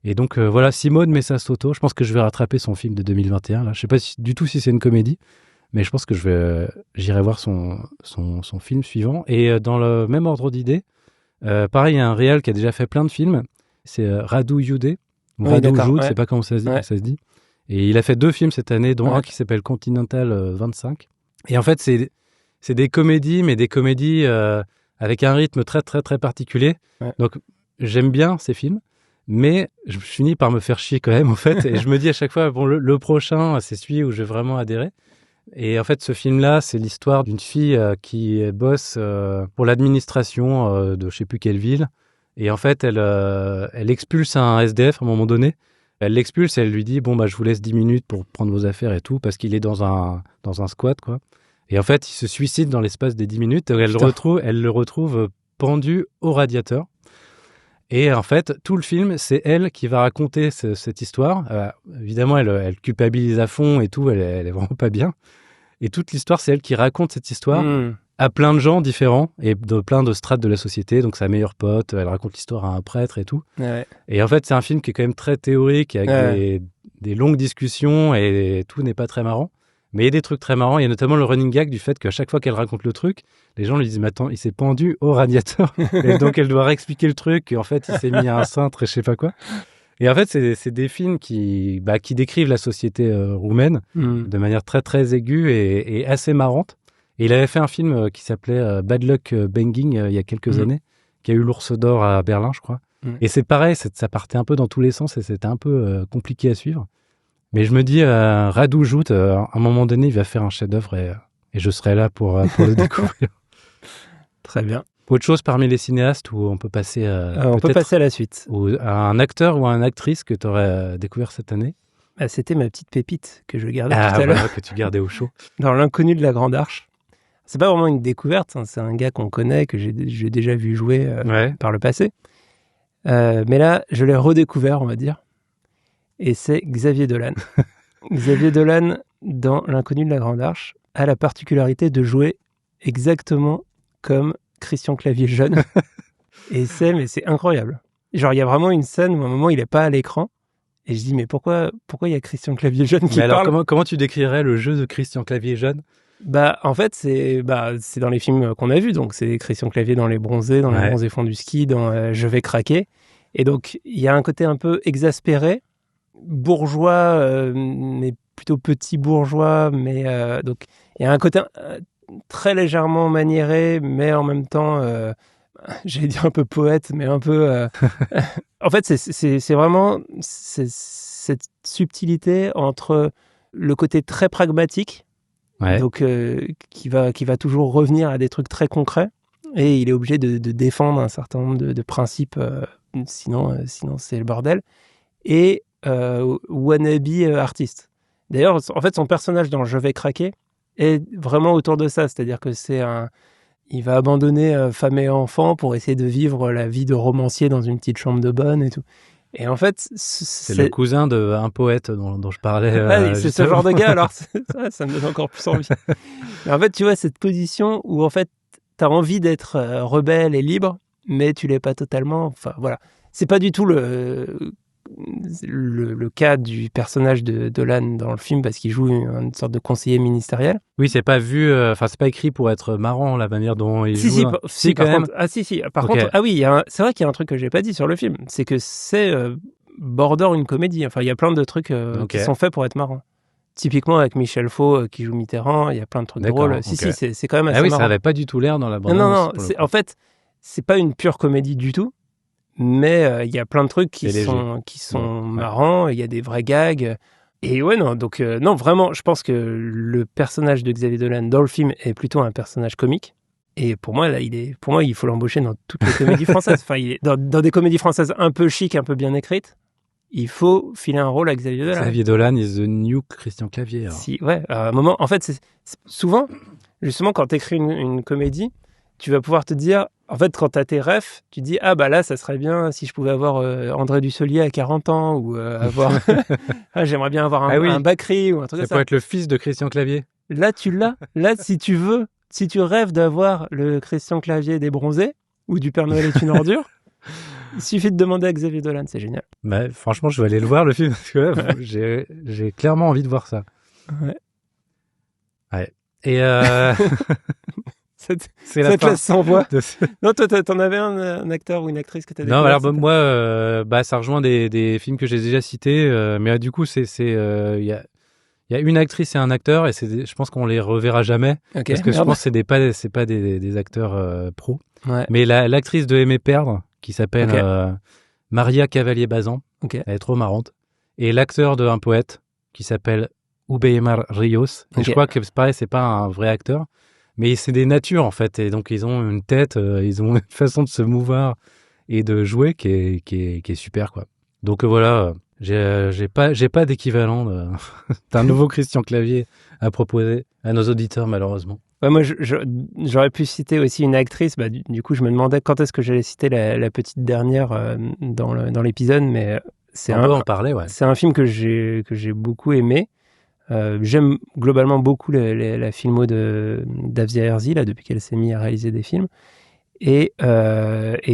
Et donc, voilà, Simone Mesa Soto, je pense que je vais rattraper son film de 2021. Là. Je sais pas du tout si c'est une comédie, mais je pense que j'irai voir son film suivant. Et dans le même ordre d'idée, pareil, il y a un réal qui a déjà fait plein de films. C'est Radu Jude. Radu Jude, je sais pas comment ça se dit. Et il a fait 2 films cette année, dont un qui s'appelle Continental 25. Et en fait, c'est des comédies, mais des comédies avec un rythme très, très, très particulier. Ouais. Donc, j'aime bien ces films, mais je finis par me faire chier quand même, en fait. Et je me dis à chaque fois, bon, le prochain, c'est celui où je vais vraiment adhérer. Et en fait, ce film-là, c'est l'histoire d'une fille qui bosse pour l'administration de je sais plus quelle ville. Et en fait, elle expulse un SDF à un moment donné. Elle l'expulse et elle lui dit je vous laisse 10 minutes pour prendre vos affaires et tout, parce qu'il est dans un squat, quoi. Et en fait, il se suicide dans l'espace des 10 minutes. Elle le retrouve pendu au radiateur. Et en fait, tout le film, c'est elle qui va raconter cette histoire. Évidemment, elle culpabilise à fond et tout, elle est vraiment pas bien. Et toute l'histoire, c'est elle qui raconte cette histoire à plein de gens différents et de plein de strates de la société. Donc sa meilleure pote, elle raconte l'histoire à un prêtre et tout. Ouais. Et en fait, c'est un film qui est quand même très théorique, avec des longues discussions, et tout n'est pas très marrant. Mais il y a des trucs très marrants. Il y a notamment le running gag du fait qu'à chaque fois qu'elle raconte le truc, les gens lui disent « Mais attends, il s'est pendu au radiateur ». Et donc, elle doit réexpliquer le truc. Et en fait, il s'est mis à un cintre et je sais pas quoi. Et en fait, c'est des films qui décrivent la société roumaine de manière très, très aiguë et assez marrante. Et il avait fait un film qui s'appelait Bad Luck Banging il y a quelques années, qui a eu l'Ours d'Or à Berlin, je crois. Et c'est pareil, ça partait un peu dans tous les sens et c'était un peu compliqué à suivre. Mais je me dis, Radu Jude, à un moment donné, il va faire un chef-d'œuvre et je serai là pour le découvrir. Très bien. Autre chose parmi les cinéastes où on peut passer on peut passer à la suite. Ou à un acteur ou à une actrice que tu aurais découvert cette année? C'était ma petite pépite que je gardais tout à l'heure. Que tu gardais au chaud. Dans L'Inconnu de la Grande Arche. C'est pas vraiment une découverte, hein, c'est un gars qu'on connaît, que j'ai déjà vu jouer par le passé. Mais là, je l'ai redécouvert, on va dire. Et c'est Xavier Dolan. Xavier Dolan, dans L'Inconnu de la Grande Arche, a la particularité de jouer exactement comme Christian Clavier jeune. Et c'est incroyable. Genre, il y a vraiment une scène où à un moment, il n'est pas à l'écran. Et je dis, mais pourquoi il y a Christian Clavier jeune qui parle? Mais alors, comment tu décrirais le jeu de Christian Clavier jeune? En fait, c'est dans les films qu'on a vus. Donc, c'est Christian Clavier dans Les Bronzés, dans Les Bronzés font du ski, dans Je vais craquer. Et donc, il y a un côté un peu exaspéré, bourgeois, mais plutôt petit bourgeois. Mais donc, il y a un côté très légèrement maniéré, mais en même temps, j'allais dire un peu poète, mais un peu... En fait, c'est vraiment cette subtilité entre le côté très pragmatique, donc qui va toujours revenir à des trucs très concrets, et il est obligé de défendre un certain nombre de principes, sinon c'est le bordel, et wannabe artiste. D'ailleurs, en fait, son personnage dans Je vais craquer, est vraiment autour de ça. C'est-à-dire que il va abandonner femme et enfant pour essayer de vivre la vie de romancier dans une petite chambre de bonne et tout. Et en fait, c'est le cousin d'un poète dont je parlais. Ouais, c'est ce genre de gars, alors ça me donne encore plus envie. Mais en fait, tu vois, cette position où en fait, t'as envie d'être rebelle et libre, mais tu l'es pas totalement. Enfin, voilà. C'est pas du tout le cas du personnage de Dolan dans le film, parce qu'il joue une sorte de conseiller ministériel. Oui, c'est pas vu, c'est pas écrit pour être marrant la manière dont il joue. Si, par contre. Ah si. Par contre, oui, c'est vrai qu'il y a un truc que j'ai pas dit sur le film, c'est que c'est border une comédie. Enfin, il y a plein de trucs qui sont faits pour être marrants. Typiquement avec Michel Faux qui joue Mitterrand, il y a plein de trucs drôles. Si, c'est quand même assez marrant. Ça avait pas du tout l'air dans la bande. Non, en fait, c'est pas une pure comédie du tout. Mais il y a plein de trucs qui sont marrants, il y a des vrais gags. Et ouais, non, donc non, vraiment, je pense que le personnage de Xavier Dolan dans le film est plutôt un personnage comique. Et pour moi, il faut l'embaucher dans toutes les comédies françaises. Enfin, dans des comédies françaises un peu chic, un peu bien écrites. Il faut filer un rôle à Xavier Dolan. Xavier Dolan is the new Christian Clavier. Ouais, à un moment, en fait, c'est souvent, justement, quand tu écris une comédie, tu vas pouvoir te dire, en fait, quand tu as tes refs, tu te dis, ah bah là, ça serait bien si je pouvais avoir André Dussolier à 40 ans, ou avoir... j'aimerais bien avoir un Bacri, ou un truc comme ça. Ça peut être le fils de Christian Clavier. Là, tu l'as. Là, si tu rêves d'avoir le Christian Clavier des bronzés, ou du Père Noël est une ordure, il suffit de demander à Xavier Dolan, c'est génial. Bah, franchement, je vais aller le voir, le film, parce que là, j'ai clairement envie de voir ça. Ouais. Et ça te laisse sans voix. Non, toi, t'en avais un acteur ou une actrice que t'as découvert? Non, alors moi, ça rejoint des films que j'ai déjà cités, mais du coup, il y a une actrice et un acteur, et je pense qu'on les reverra jamais, parce que je pense que c'est pas des acteurs pros. Ouais. Mais l'actrice de Aimer perdre, qui s'appelle Maria Cavalier-Bazan, elle est trop marrante, et l'acteur de Un poète, qui s'appelle Ubeimar Rios, et je crois que c'est pareil, c'est pas un vrai acteur, mais c'est des natures en fait, et donc ils ont une tête, ils ont une façon de se mouvoir et de jouer qui est super, quoi. Donc voilà, j'ai pas d'équivalent d'un nouveau Christian Clavier à proposer à nos auditeurs, malheureusement. Ouais, moi, j'aurais pu citer aussi une actrice. Bah, du coup, je me demandais quand est-ce que j'allais citer la petite dernière dans l'épisode, mais c'est on peut en parler, ouais. C'est un film que j'ai beaucoup aimé. J'aime globalement beaucoup la filmo d'Afzia Herzi, là, depuis qu'elle s'est mise à réaliser des films. Et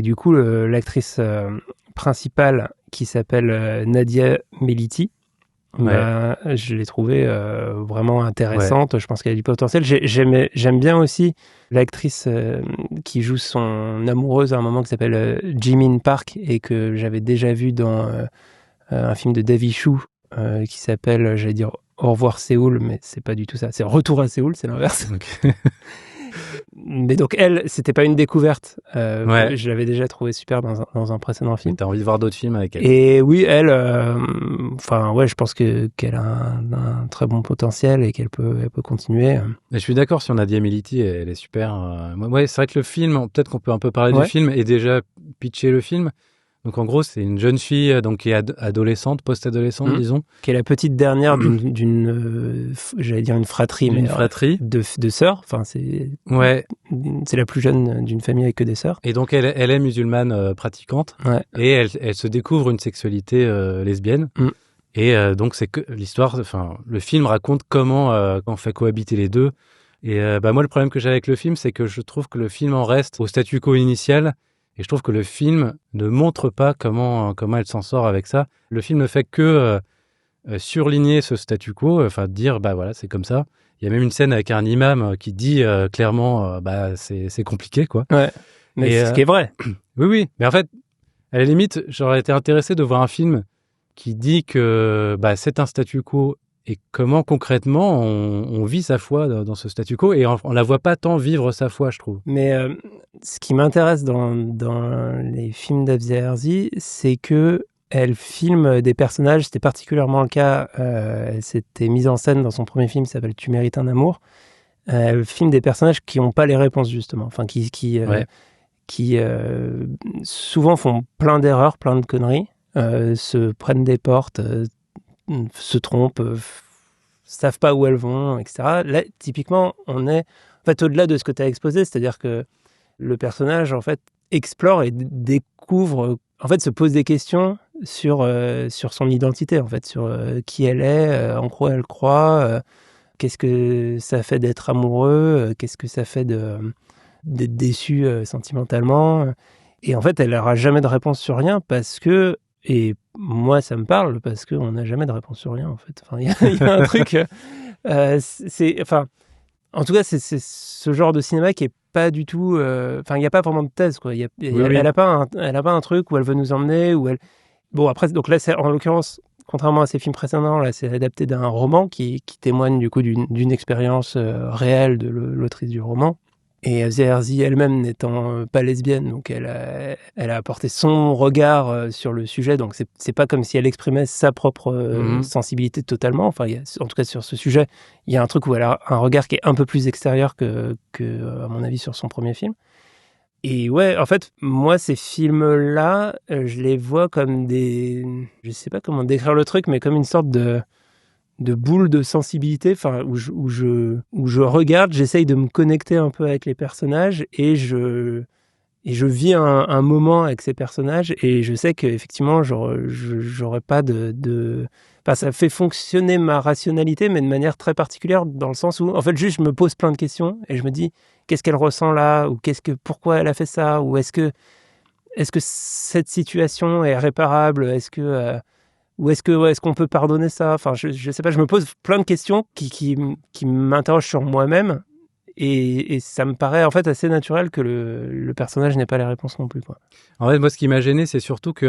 du coup, l'actrice principale, qui s'appelle Nadia Meliti, je l'ai trouvée vraiment intéressante. Ouais. Je pense qu'elle a du potentiel. J'aime bien aussi l'actrice qui joue son amoureuse à un moment, qui s'appelle Jimin Park, et que j'avais déjà vu dans un film de Davy Chou qui s'appelle, j'allais dire, Au revoir Séoul, mais c'est pas du tout ça. C'est Retour à Séoul, c'est l'inverse. Okay. Mais donc elle, c'était pas une découverte. Je l'avais déjà trouvée super dans un précédent film. T'as envie de voir d'autres films avec elle. Et oui, elle, je pense qu'elle a un très bon potentiel et qu'elle peut continuer. Mais je suis d'accord sur Nadia Meliti, elle est super. C'est vrai que le film, peut-être qu'on peut un peu parler du film et déjà pitcher le film. Donc en gros, c'est une jeune fille qui est adolescente, post-adolescente, disons. Qui est la petite dernière d'une j'allais dire une fratrie, mais fratrie de sœurs. Enfin, c'est la plus jeune d'une famille avec que des sœurs. Et donc elle est musulmane pratiquante, et elle se découvre une sexualité lesbienne. Et donc c'est que l'histoire, le film raconte comment on fait cohabiter les deux. Et moi, le problème que j'ai avec le film, c'est que je trouve que le film en reste au statu quo initial. Et je trouve que le film ne montre pas comment elle s'en sort avec ça. Le film ne fait que surligner ce statu quo, dire, voilà, c'est comme ça. Il y a même une scène avec un imam qui dit clairement, c'est compliqué, quoi. Ouais, mais c'est ce qui est vrai. Oui. Mais en fait, à la limite, j'aurais été intéressé de voir un film qui dit que c'est un statu quo et comment concrètement on vit sa foi dans ce statu quo, et on la voit pas tant vivre sa foi, je trouve. Mais ce qui m'intéresse dans les films d'Afzia Herzi, c'est que elle filme des personnages. C'était particulièrement le cas, elle s'était mise en scène dans son premier film qui s'appelle Tu mérites un amour. Elle filme des personnages qui n'ont pas les réponses, justement, enfin qui souvent font plein d'erreurs, plein de conneries, se prennent des portes, se trompent, savent pas où elles vont, etc. Là, typiquement, on est en fait au-delà de ce que tu as exposé, c'est-à-dire que le personnage en fait explore et découvre, en fait se pose des questions sur son identité, en fait, sur qui elle est, en quoi elle croit, qu'est-ce que ça fait d'être amoureux, qu'est-ce que ça fait d'être déçu sentimentalement. Et en fait, elle n'aura jamais de réponse sur rien parce que, et moi ça me parle, parce qu'on n'a jamais de réponse sur rien en fait. Enfin, il y a un truc, en tout cas, c'est ce genre de cinéma qui est pas du tout. Enfin, il n'y a pas vraiment de thèse, quoi. Elle a pas un truc où elle veut nous emmener, où elle. Bon, après, donc là, en l'occurrence, contrairement à ses films précédents, là, c'est adapté d'un roman qui témoigne du coup d'une expérience réelle de l'autrice du roman. Et Zeherzi elle-même n'étant pas lesbienne, donc elle a apporté son regard sur le sujet, donc c'est pas comme si elle exprimait sa propre sensibilité totalement. Enfin, en tout cas sur ce sujet, il y a un truc où elle a un regard qui est un peu plus extérieur que à mon avis, sur son premier film. Et ouais, en fait, moi, ces films-là, je les vois comme je sais pas comment décrire le truc, mais comme une sorte de boule de sensibilité, enfin où je regarde, j'essaye de me connecter un peu avec les personnages et je vis un moment avec ces personnages et je sais qu'effectivement j'aurais pas enfin, ça fait fonctionner ma rationalité, mais de manière très particulière, dans le sens où en fait juste je me pose plein de questions et je me dis qu'est-ce qu'elle ressent là, ou pourquoi elle a fait ça, ou est-ce que cette situation est réparable, ou est-ce qu'on peut pardonner ça? Enfin, je sais pas, je me pose plein de questions qui m'interrogent sur moi-même et ça me paraît en fait assez naturel que le personnage n'ait pas les réponses non plus, quoi. En fait, moi, ce qui m'a gêné, c'est surtout que,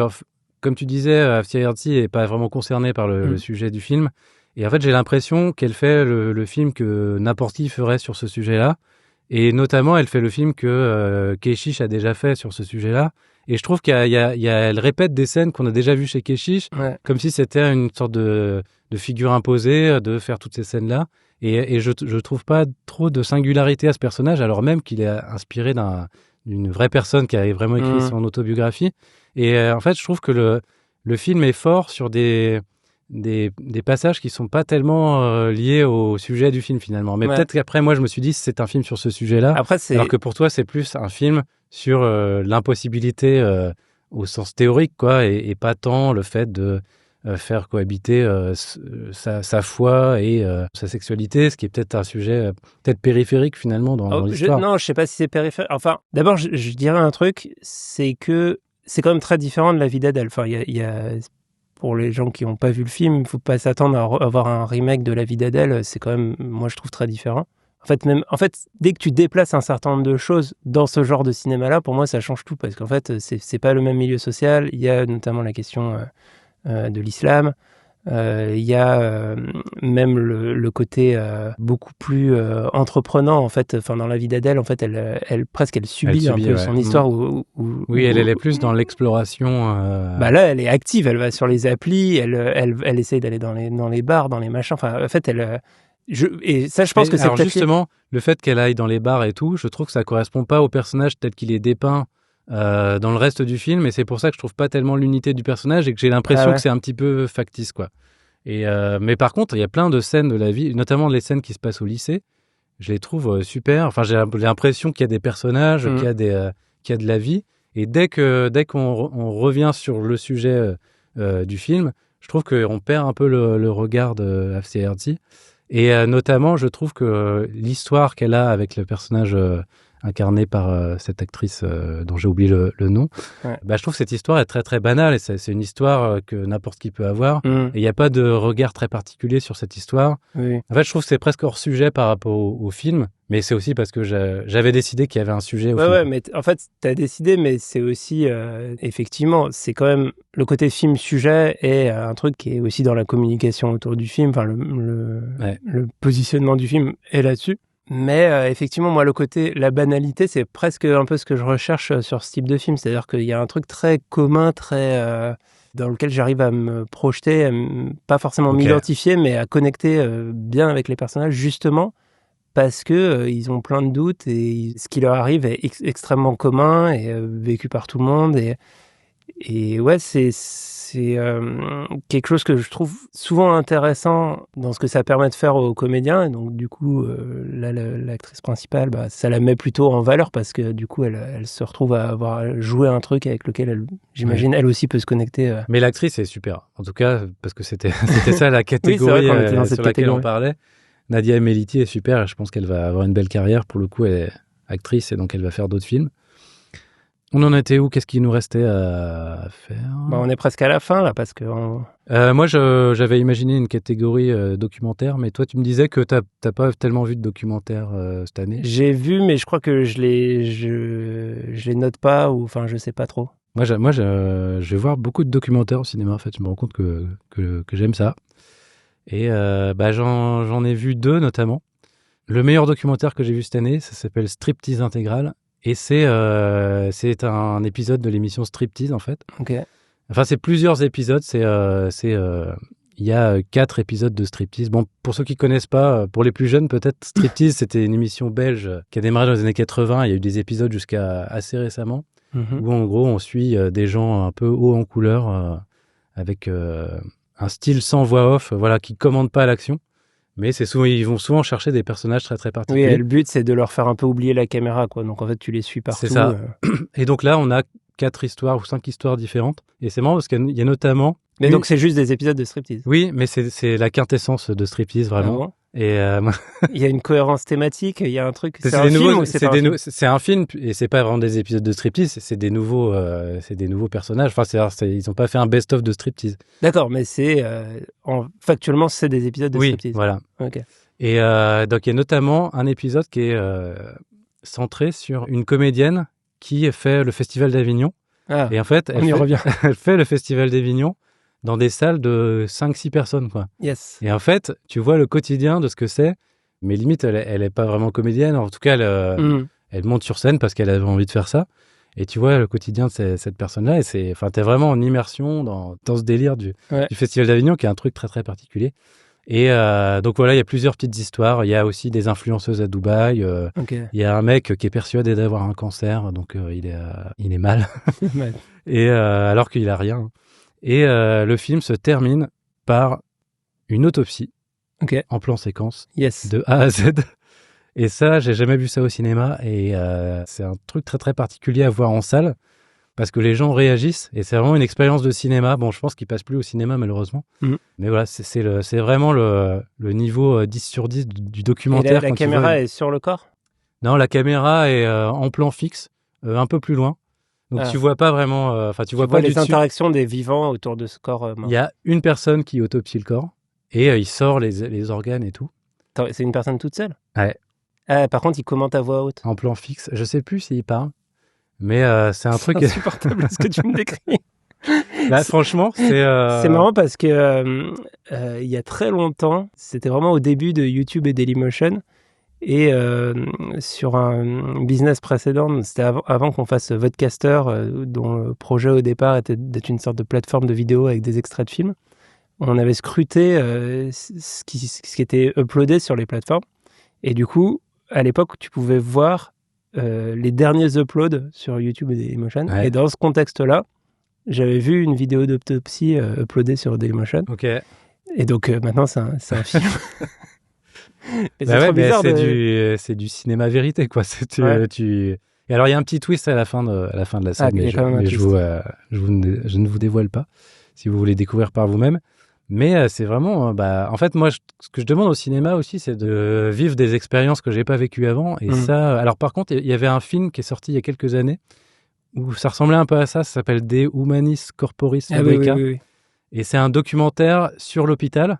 comme tu disais, Afsia Herzi n'est pas vraiment concernée par le sujet du film. Et en fait, j'ai l'impression qu'elle fait le film que n'importe qui ferait sur ce sujet-là. Et notamment, elle fait le film que Keshish a déjà fait sur ce sujet-là. Et je trouve qu'elle répète des scènes qu'on a déjà vues chez Keshish, comme si c'était une sorte de figure imposée de faire toutes ces scènes-là. Et je trouve pas trop de singularité à ce personnage, alors même qu'il est inspiré d'une vraie personne qui a vraiment écrit son autobiographie. Et en fait, je trouve que le film est fort sur des passages qui sont pas tellement liés au sujet du film finalement. Mais peut-être qu'après, moi, je me suis dit c'est un film sur ce sujet-là. Alors que pour toi, c'est plus un film sur l'impossibilité au sens théorique, quoi, et pas tant le fait de faire cohabiter sa foi et sa sexualité, ce qui est peut-être un sujet peut-être périphérique finalement dans l'histoire. Non, je sais pas si c'est périphérique. Enfin, d'abord, je dirais un truc, c'est que c'est quand même très différent de La vie d'Adèle. Enfin, il y a pour les gens qui n'ont pas vu le film, il ne faut pas s'attendre à avoir un remake de La vie d'Adèle. C'est quand même, moi, je trouve très différent. En fait, dès que tu déplaces un certain nombre de choses dans ce genre de cinéma-là, pour moi, ça change tout parce qu'en fait, c'est pas le même milieu social. Il y a notamment la question de l'islam. Il y a même le côté beaucoup plus entreprenant, en fait. Enfin, dans La vie d'Adèle, en fait, elle subit un peu son histoire. Oui, elle est plus dans l'exploration. Bah là, elle est active. Elle va sur les applis. Elle essaye d'aller dans les bars, dans les machins. Enfin, en fait, et ça, je pense que c'est alors justement, le fait qu'elle aille dans les bars et tout, je trouve que ça correspond pas au personnage tel qu'il est dépeint dans le reste du film, et c'est pour ça que je trouve pas tellement l'unité du personnage et que j'ai l'impression que c'est un petit peu factice, quoi. Et mais par contre, il y a plein de scènes de la vie, notamment les scènes qui se passent au lycée. Je les trouve super. Enfin, j'ai l'impression qu'il y a des personnages, qu'il y a de la vie. Et dès qu'on revient sur le sujet du film, je trouve qu'on perd un peu le regard de Afsia Herzi. Et notamment, je trouve que l'histoire qu'elle a avec le personnage incarné par cette actrice dont j'ai oublié le nom, bah, je trouve que cette histoire est très très banale. Et c'est une histoire que n'importe qui peut avoir. Et il n'y a pas de regard très particulier sur cette histoire. Oui. En fait, je trouve que c'est presque hors sujet par rapport au film. Mais c'est aussi parce que j'avais décidé qu'il y avait un sujet au film. Ouais, mais en fait, tu as décidé, mais c'est aussi, effectivement, c'est quand même le côté film-sujet et un truc qui est aussi dans la communication autour du film. Enfin, le positionnement du film est là-dessus. Mais effectivement, moi, la banalité, c'est presque un peu ce que je recherche sur ce type de film. C'est-à-dire qu'il y a un truc très commun, dans lequel j'arrive à me projeter, pas forcément m'identifier, mais à connecter bien avec les personnages, justement, parce que ils ont plein de doutes et ce qui leur arrive est extrêmement commun et vécu par tout le monde. Et ouais, c'est quelque chose que je trouve souvent intéressant dans ce que ça permet de faire aux comédiens. Et donc, du coup, là, l'actrice principale, bah, ça la met plutôt en valeur parce que du coup, elle se retrouve à avoir joué un truc avec lequel j'imagine, elle aussi peut se connecter. Mais l'actrice est super. En tout cas, parce que c'était ça la catégorie oui, c'est vrai sur laquelle on parlait. Nadia Emeliti est super. Je pense qu'elle va avoir une belle carrière. Pour le coup, elle est actrice et donc elle va faire d'autres films. On en était où? Qu'est-ce qu'il nous restait à faire? Bah, on est presque à la fin, là, parce que... moi, j'avais imaginé une catégorie documentaire, mais toi, tu me disais que t'as pas tellement vu de documentaires cette année. J'ai vu, mais je crois que je les note pas, ou enfin, je sais pas trop. Moi, je vais voir beaucoup de documentaires au cinéma, en fait. Je me rends compte que j'aime ça. Et j'en ai vu 2, notamment. Le meilleur documentaire que j'ai vu cette année, ça s'appelle Striptease Intégral. Et c'est un épisode de l'émission Striptease, en fait. Ok. Enfin, c'est plusieurs épisodes. Il y a 4 épisodes de Striptease. Bon, pour ceux qui connaissent pas, pour les plus jeunes, peut-être, Striptease, c'était une émission belge qui a démarré dans les années 80. Il y a eu des épisodes jusqu'à assez récemment, où en gros, on suit des gens un peu haut en couleur, avec un style sans voix off, voilà, qui commandent pas l'action. Mais ils vont souvent chercher des personnages très très particuliers. Oui, et le but c'est de leur faire un peu oublier la caméra, quoi. Donc en fait, tu les suis partout. C'est ça. Et donc là, on a 4 histoires ou 5 histoires différentes. Et c'est marrant parce qu'il y a notamment... Mais donc c'est juste des épisodes de Striptease. Oui, mais c'est la quintessence de Striptease, vraiment. Ah bon? Et il y a une cohérence thématique, il y a un truc. C'est un film et c'est pas vraiment des épisodes de Striptease, c'est des nouveaux personnages. Enfin, ils ont pas fait un best-of de Striptease. D'accord, mais factuellement c'est des épisodes de Striptease. Oui, voilà. Ok. Et donc il y a notamment un épisode qui est centré sur une comédienne qui fait le Festival d'Avignon. Ah, et en fait, elle fait le Festival d'Avignon dans des salles de 5-6 personnes, quoi. Yes. Et en fait, tu vois le quotidien de ce que c'est, mais limite, elle est pas vraiment comédienne. En tout cas, elle monte sur scène parce qu'elle avait envie de faire ça. Et tu vois le quotidien de cette personne-là, et t'es vraiment en immersion dans ce délire du Festival d'Avignon, qui est un truc très, très particulier. Et donc voilà, il y a plusieurs petites histoires. Il y a aussi des influenceuses à Dubaï. Il y a un mec qui est persuadé d'avoir un cancer, donc il est mal. Et alors qu'il a rien. Et le film se termine par une autopsie en plan séquence de A à Z. Et ça, j'ai jamais vu ça au cinéma. Et c'est un truc très très particulier à voir en salle parce que les gens réagissent. Et c'est vraiment une expérience de cinéma. Bon, je pense qu'il passe plus au cinéma malheureusement. Mais voilà, c'est vraiment le niveau 10 sur 10 du documentaire. Et la caméra est sur le corps ? Non, la caméra est en plan fixe, un peu plus loin. Donc tu vois pas vraiment, tu vois pas les interactions des vivants autour de ce corps. Il y a une personne qui autopsie le corps et il sort les organes et tout. C'est une personne toute seule ? Ouais. Par contre, il commente à voix haute. En plan fixe, je sais plus s'il parle, mais c'est un truc insupportable ce que tu me décris. Là, franchement, c'est marrant parce que il y a très longtemps, c'était vraiment au début de YouTube et Dailymotion. Et sur un business précédent, c'était avant qu'on fasse Vodcaster, dont le projet au départ était d'être une sorte de plateforme de vidéo avec des extraits de films. On avait scruté ce qui était uploadé sur les plateformes. Et du coup, à l'époque, tu pouvais voir les derniers uploads sur YouTube et Dailymotion. Ouais. Et dans ce contexte-là, j'avais vu une vidéo d'autopsie uploadée sur Dailymotion. Ok. Et donc maintenant, c'est un film. C'est du cinéma vérité, quoi. Et alors il y a un petit twist à la fin de la scène, mais je ne vous dévoile pas si vous voulez découvrir par vous-même. Mais c'est vraiment, en fait, moi, ce que je demande au cinéma aussi, c'est de vivre des expériences que j'ai pas vécues avant. Et ça, alors par contre, il y avait un film qui est sorti il y a quelques années où ça ressemblait un peu à ça. Ça s'appelle De Humanis Corporis Fabrica. Oui. Et c'est un documentaire sur l'hôpital.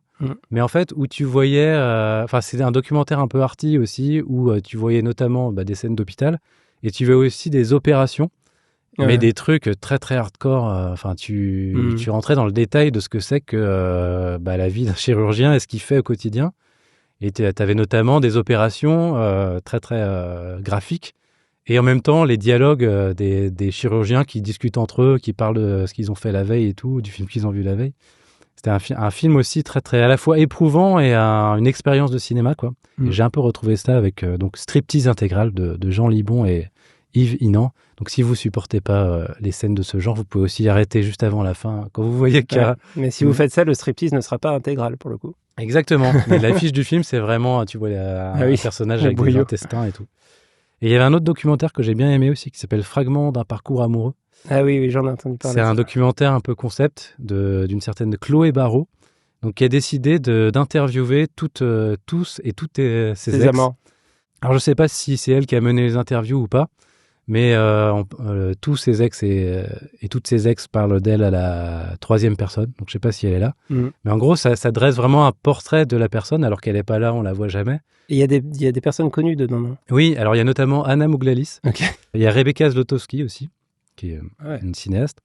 Mais en fait, où tu voyais... c'est un documentaire un peu arty aussi, où tu voyais notamment des scènes d'hôpital, et tu voyais aussi des opérations, mais des trucs très, très hardcore. Tu rentrais dans le détail de ce que c'est que la vie d'un chirurgien et ce qu'il fait au quotidien. Et tu avais notamment des opérations très, très graphiques, et en même temps, les dialogues des chirurgiens qui discutent entre eux, qui parlent de ce qu'ils ont fait la veille et tout, du film qu'ils ont vu la veille. C'était un film aussi très, très à la fois éprouvant et une expérience de cinéma, quoi. Et j'ai un peu retrouvé ça avec donc Striptease Intégral de Jean Libon et Yves Inan. Donc si vous supportez pas les scènes de ce genre, vous pouvez aussi arrêter juste avant la fin quand vous voyez qu'il y a... Mais si vous faites ça, le striptease ne sera pas intégral pour le coup. Exactement. Mais l'affiche du film, c'est vraiment, tu vois, un personnage avec des intestins et tout. Et il y avait un autre documentaire que j'ai bien aimé aussi, qui s'appelle Fragment d'un parcours amoureux. Ah oui, j'en ai entendu parler. C'est un documentaire un peu concept d'une certaine Chloé Barrault, donc qui a décidé d'interviewer tous et toutes ses ex. Amants. Alors je sais pas si c'est elle qui a mené les interviews ou pas, mais tous ses ex et toutes ses ex parlent d'elle à la troisième personne, donc je sais pas si elle est là. Mais en gros, ça dresse vraiment un portrait de la personne, alors qu'elle est pas là, on la voit jamais. Et il y a des personnes connues dedans, non ? Oui, alors il y a notamment Anna Mouglalis. Okay. Il y a Rebecca Zlotowski aussi, qui est une cinéaste.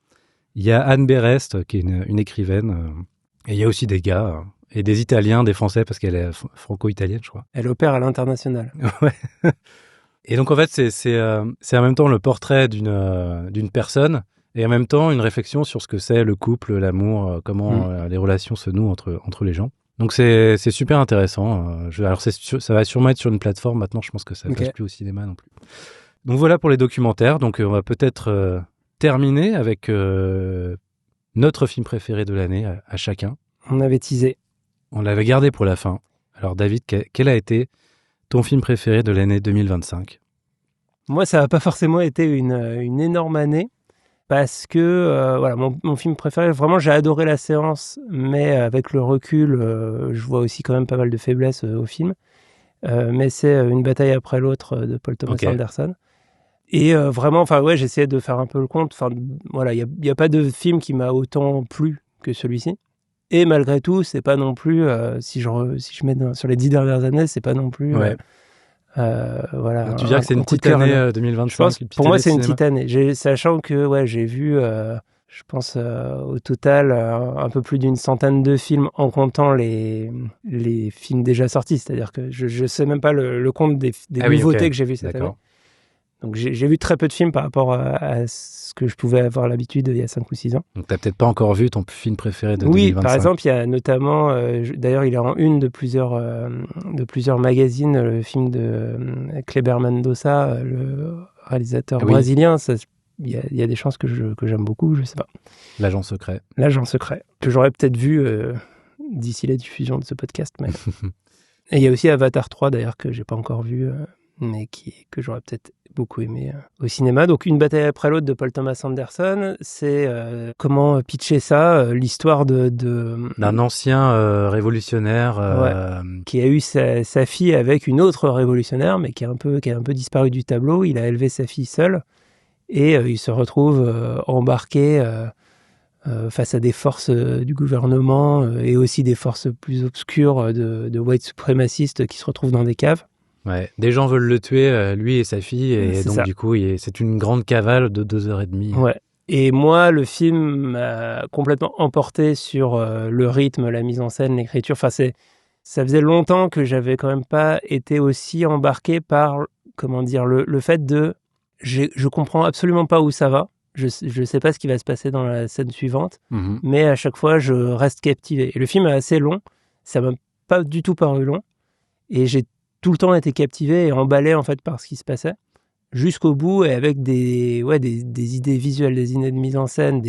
Il y a Anne Berest, qui est une écrivaine. Et il y a aussi des gars, et des Italiens, des Français, parce qu'elle est franco-italienne, je crois. Elle opère à l'international. Ouais. Et donc, en fait, c'est en même temps le portrait d'une personne, et en même temps une réflexion sur ce que c'est le couple, l'amour, comment les relations se nouent entre les gens. Donc, c'est super intéressant. Alors, ça va sûrement être sur une plateforme. Maintenant, je pense que ça ne passe plus au cinéma non plus. Donc, voilà pour les documentaires. Donc, on va peut-être terminer avec notre film préféré de l'année à chacun. On avait teasé. On l'avait gardé pour la fin. Alors, David, quel a été ton film préféré de l'année 2025 ? Moi, ça n'a pas forcément été une énorme année parce que voilà, mon film préféré, vraiment, j'ai adoré La Séance, mais avec le recul, je vois aussi quand même pas mal de faiblesses au film. Mais c'est Une bataille après l'autre de Paul Thomas Anderson. Et vraiment, enfin ouais, j'essayais de faire un peu le compte. Enfin voilà, il y a pas de film qui m'a autant plu que celui-ci. Et malgré tout, c'est pas non plus si je mets sur les 10 dernières années, c'est pas non plus voilà. Donc, tu dirais que c'est une petite année 2025. Je pense, pour moi, c'est une petite année. Sachant que j'ai vu, je pense au total un peu plus d'une centaine de films en comptant les films déjà sortis. C'est-à-dire que je sais même pas le compte des nouveautés que j'ai vues cette année. Donc j'ai vu très peu de films par rapport à ce que je pouvais avoir l'habitude il y a 5 ou 6 ans. Donc tu n'as peut-être pas encore vu ton film préféré de 2025. Oui, par exemple, il y a notamment, d'ailleurs il est en une de plusieurs magazines, le film de Kleber Mendonça, le réalisateur brésilien. Il y a des chances que j'aime beaucoup, je sais pas. L'agent secret. L'agent secret, que j'aurais peut-être vu d'ici la diffusion de ce podcast. Mais... Et il y a aussi Avatar 3 d'ailleurs que j'ai pas encore vu, mais que j'aurais peut-être beaucoup aimé au cinéma. Donc Une bataille après l'autre de Paul Thomas Anderson, c'est comment pitcher ça, l'histoire d'un ancien révolutionnaire qui a eu sa fille avec une autre révolutionnaire, mais qui a un peu disparu du tableau. Il a élevé sa fille seul et il se retrouve embarqué face à des forces du gouvernement et aussi des forces plus obscures de white suprémacistes qui se retrouvent dans des caves. Ouais, des gens veulent le tuer, lui et sa fille, et donc du coup, c'est une grande cavale de 2h30. Ouais. Et moi, le film m'a complètement emporté sur le rythme, la mise en scène, l'écriture. Enfin, ça faisait longtemps que j'avais quand même pas été aussi embarqué par, comment dire, le fait de... Je comprends absolument pas où ça va. Je sais pas ce qui va se passer dans la scène suivante, mais à chaque fois, je reste captivé. Et le film est assez long. Ça m'a pas du tout paru long. Et j'ai tout le temps été captivé et emballé en fait par ce qui se passait jusqu'au bout, et avec des idées visuelles, des idées de mise en scène,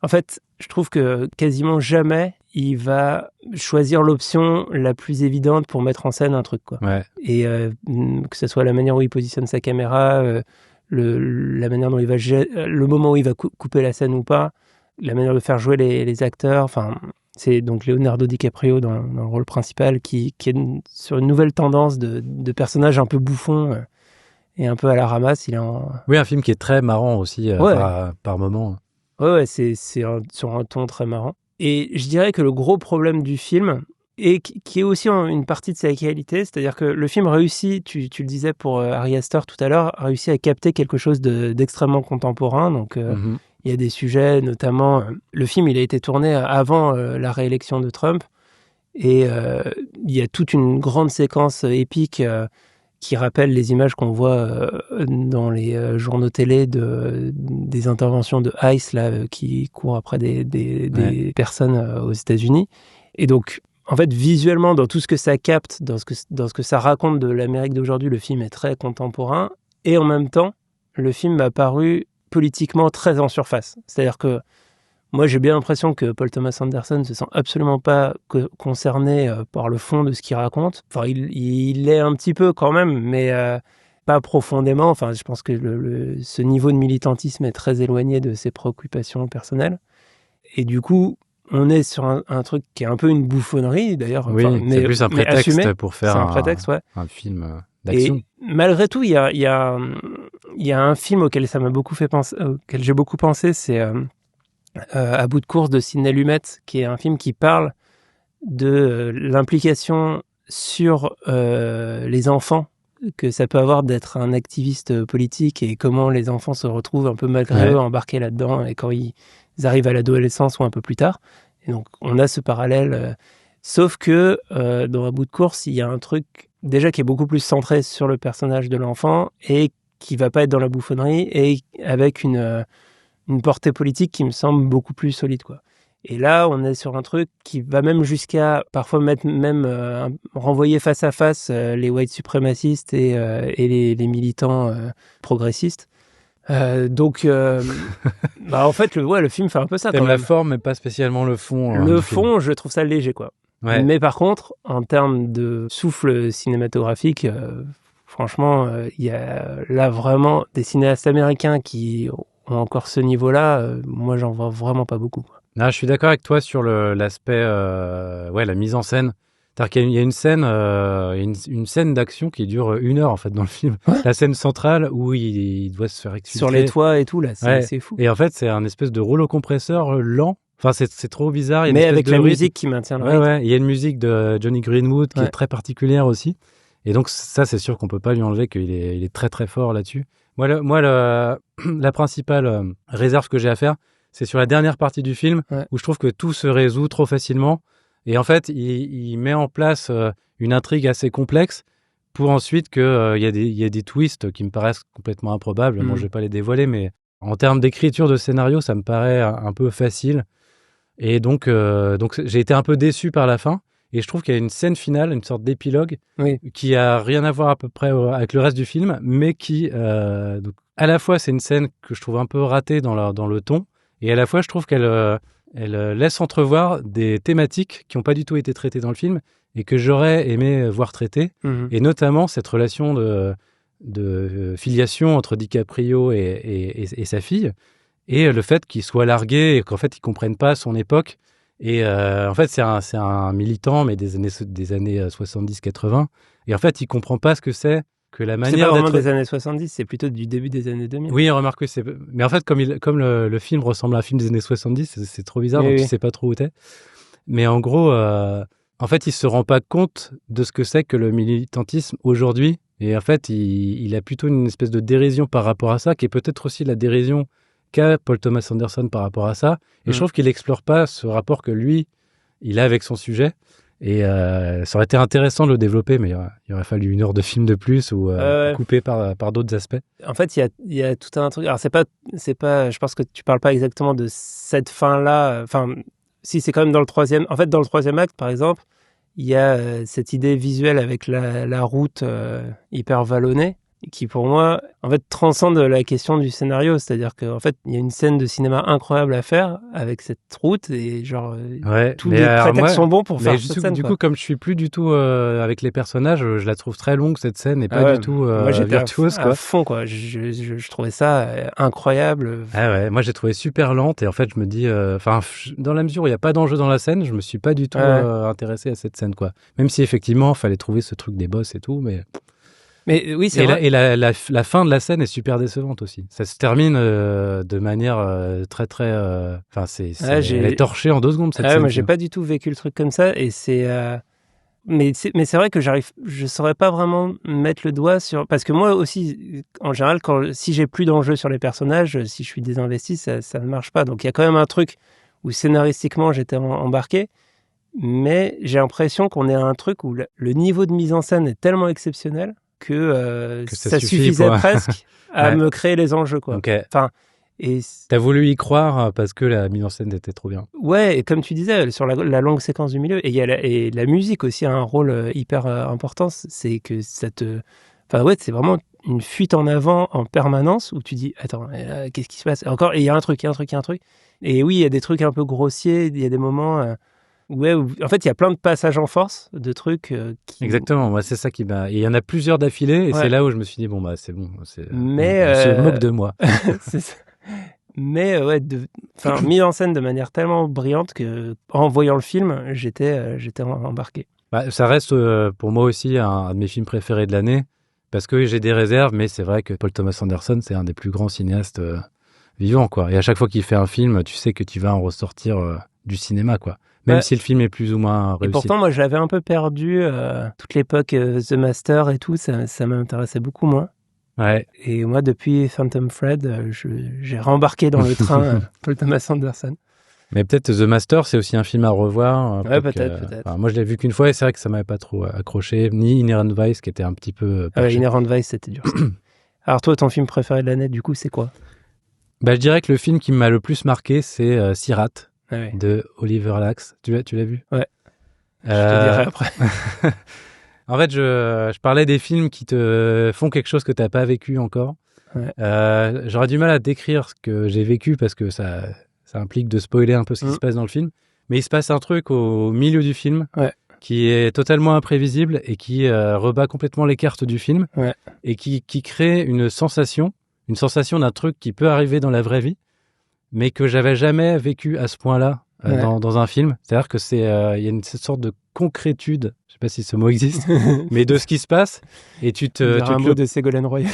en fait je trouve que quasiment jamais il va choisir l'option la plus évidente pour mettre en scène un truc, quoi. Ouais. Et que ce soit la manière où il positionne sa caméra, la manière dont il va le moment où il va couper la scène ou pas, la manière de faire jouer les acteurs, enfin c'est donc Leonardo DiCaprio dans le rôle principal qui est sur une nouvelle tendance de personnage un peu bouffon et un peu à la ramasse. Oui, un film qui est très marrant aussi par moment. Ouais, c'est sur un ton très marrant. Et je dirais que le gros problème du film, et qui est aussi une partie de sa qualité, c'est-à-dire que le film réussit, tu le disais pour Ari Aster tout à l'heure, réussit à capter quelque chose d'extrêmement contemporain. Donc il y a des sujets, notamment, le film il a été tourné avant la réélection de Trump, et il y a toute une grande séquence épique qui rappelle les images qu'on voit dans les journaux télé des interventions de ICE là, qui courent après des personnes aux États-Unis. Et donc, en fait, visuellement, dans tout ce que ça capte, dans ce que ça raconte de l'Amérique d'aujourd'hui, le film est très contemporain. Et en même temps, le film m'a paru politiquement très en surface. C'est-à-dire que moi, j'ai bien l'impression que Paul Thomas Anderson ne se sent absolument pas concerné par le fond de ce qu'il raconte. Enfin, il l'est un petit peu quand même, mais pas profondément. Enfin, je pense que ce niveau de militantisme est très éloigné de ses préoccupations personnelles. Et du coup, on est sur un truc qui est un peu une bouffonnerie, d'ailleurs. Oui, mais, c'est plus un prétexte assumé, pour faire un film d'action. Et malgré tout, il y a un film auquel auquel j'ai beaucoup pensé, c'est À bout de course de Sidney Lumet, qui est un film qui parle de l'implication sur les enfants que ça peut avoir d'être un activiste politique et comment les enfants se retrouvent un peu malgré eux embarqués là-dedans et quand ils arrivent à l'adolescence ou un peu plus tard. Et donc, on a ce parallèle. Sauf que dans À bout de course, il y a un truc déjà qui est beaucoup plus centré sur le personnage de l'enfant et qui va pas être dans la bouffonnerie et avec une portée politique qui me semble beaucoup plus solide, quoi. Et là, on est sur un truc qui va même jusqu'à parfois renvoyer face à face les white suprémacistes et les militants progressistes. Donc, en fait, le film fait un peu ça. T'aimes la forme, mais pas spécialement le fond. Le fond, je trouve ça léger, quoi. Ouais. Mais par contre, en termes de souffle cinématographique, franchement, il y a là vraiment des cinéastes américains qui ont encore ce niveau-là. Moi, j'en vois vraiment pas beaucoup, quoi. Ah, je suis d'accord avec toi sur l'aspect, la mise en scène. C'est-à-dire qu'il y a une scène, une scène d'action qui dure 1 heure en fait dans le film. Ouais. La scène centrale où il doit se faire exfiltrer. Sur les toits et tout là, c'est fou. Et en fait, c'est un espèce de rouleau compresseur lent. Enfin, c'est trop bizarre. Mais avec la musique qui maintient le rythme. Ouais. Il y a une musique de Johnny Greenwood qui est très particulière aussi. Et donc ça, c'est sûr qu'on peut pas lui enlever qu'il est très très fort là-dessus. Moi, la principale réserve que j'ai à faire, c'est sur la dernière partie du film où je trouve que tout se résout trop facilement. Et en fait, il met en place une intrigue assez complexe pour ensuite qu'il y a des twists qui me paraissent complètement improbables. Bon, je vais pas les dévoiler, mais en termes d'écriture de scénario, ça me paraît un peu facile. Et donc j'ai été un peu déçu par la fin. Et je trouve qu'il y a une scène finale, une sorte d'épilogue, qui a rien à voir à peu près avec le reste du film, mais qui, donc, à la fois, c'est une scène que je trouve un peu ratée dans le ton, et à la fois, je trouve qu'elle laisse entrevoir des thématiques qui n'ont pas du tout été traitées dans le film, et que j'aurais aimé voir traitées, et notamment cette relation de filiation entre DiCaprio et sa fille, et le fait qu'il soit largué, et qu'en fait, ils ne comprennent pas son époque. Et en fait, c'est un militant, mais des années 70-80. Et en fait, il comprend pas ce que c'est que la manière d'être... C'est pas vraiment des années 70, c'est plutôt du début des années 2000. Oui, remarque, mais en fait, comme le film ressemble à un film des années 70, c'est trop bizarre, donc il sait pas trop où t'es. Mais en gros, en fait, il se rend pas compte de ce que c'est que le militantisme aujourd'hui. Et en fait, il a plutôt une espèce de dérision par rapport à ça, qui est peut-être aussi la dérision qu'a Paul Thomas Anderson par rapport à ça. Et je trouve qu'il n'explore pas ce rapport que lui, il a avec son sujet. Et ça aurait été intéressant de le développer, mais il aurait fallu 1 heure de film de plus ou coupé par d'autres aspects. En fait, il y a tout un truc. Alors, c'est pas, je pense que tu parles pas exactement de cette fin-là. Enfin, si, c'est quand même dans le troisième. En fait, dans le troisième acte, par exemple, il y a cette idée visuelle avec la route hyper vallonnée, qui pour moi, en fait, transcende la question du scénario. C'est-à-dire qu'en fait, il y a une scène de cinéma incroyable à faire avec cette route et genre, tous les prétextes sont bons pour faire cette scène. Du coup, comme je suis plus du tout avec les personnages, je la trouve très longue, cette scène, et pas du tout virtuose, à fond, quoi. Je trouvais ça incroyable. Ah ouais, moi j'ai trouvé super lente, et en fait, je me dis, dans la mesure où il n'y a pas d'enjeu dans la scène, je me suis pas du tout intéressé à cette scène, quoi. Même si effectivement, il fallait trouver ce truc des boss et tout, mais... Mais oui, c'est vrai. Et la fin de la scène est super décevante aussi. Ça se termine de manière très très. Elle est torchée en 2 secondes cette scène. Moi, j'ai pas du tout vécu le truc comme ça, et mais c'est vrai que je saurais pas vraiment mettre le doigt sur, parce que moi aussi, en général, si j'ai plus d'enjeu sur les personnages, si je suis désinvesti, ça ne marche pas. Donc il y a quand même un truc où scénaristiquement j'étais embarqué, mais j'ai l'impression qu'on est à un truc où le niveau de mise en scène est tellement exceptionnel que ça suffisait presque à me créer les enjeux, quoi. Okay. Enfin, t'as voulu y croire parce que la mise en scène était trop bien. Ouais, et comme tu disais, sur la longue séquence du milieu, et la musique aussi a un rôle hyper important, c'est que ça te Enfin, ouais, c'est vraiment une fuite en avant en permanence où tu dis, attends, qu'est-ce qui se passe? Encore, il y a un truc. Et oui, il y a des trucs un peu grossiers, il y a des moments où, en fait, il y a plein de passages en force, de trucs qui... Exactement, moi, c'est ça qui m'a... Et il y en a plusieurs d'affilée, et c'est là où je me suis dit, bon, bah, c'est bon. Mais, on se moque de moi. C'est ça. Mais mis en scène de manière tellement brillante que en voyant le film, j'étais embarqué. Bah, ça reste pour moi aussi un de mes films préférés de l'année, parce que j'ai des réserves, mais c'est vrai que Paul Thomas Anderson, c'est un des plus grands cinéastes vivants, quoi. Et à chaque fois qu'il fait un film, tu sais que tu vas en ressortir du cinéma, quoi. Même si le film est plus ou moins réussi. Et pourtant, moi, j'avais un peu perdu toute l'époque The Master et tout, ça m'intéressait beaucoup moins. Ouais. Et moi, depuis Phantom Thread, j'ai rembarqué dans le train Paul Thomas Anderson. Mais peut-être The Master, c'est aussi un film à revoir. Ouais, peut-être. Moi, je l'ai vu qu'une fois et c'est vrai que ça m'avait pas trop accroché. Ni Inherent Vice, qui était un petit peu... Inherent Vice, c'était dur. Alors toi, ton film préféré de l'année, du coup, c'est quoi? Bah, je dirais que le film qui m'a le plus marqué, c'est Sirat, de Oliver Lax. Tu l'as vu? Ouais. Je te dirai après. En fait, je parlais des films qui te font quelque chose que tu n'as pas vécu encore. Ouais. J'aurais du mal à décrire ce que j'ai vécu parce que ça implique de spoiler un peu ce qui se passe dans le film. Mais il se passe un truc au milieu du film qui est totalement imprévisible et qui rebat complètement les cartes du film et qui crée une sensation d'un truc qui peut arriver dans la vraie vie, mais que j'avais jamais vécu à ce point-là dans un film. C'est-à-dire que il y a une sorte de concrétude, je sais pas si ce mot existe, mais de ce qui se passe. Et tu un mot de Ségolène Royal.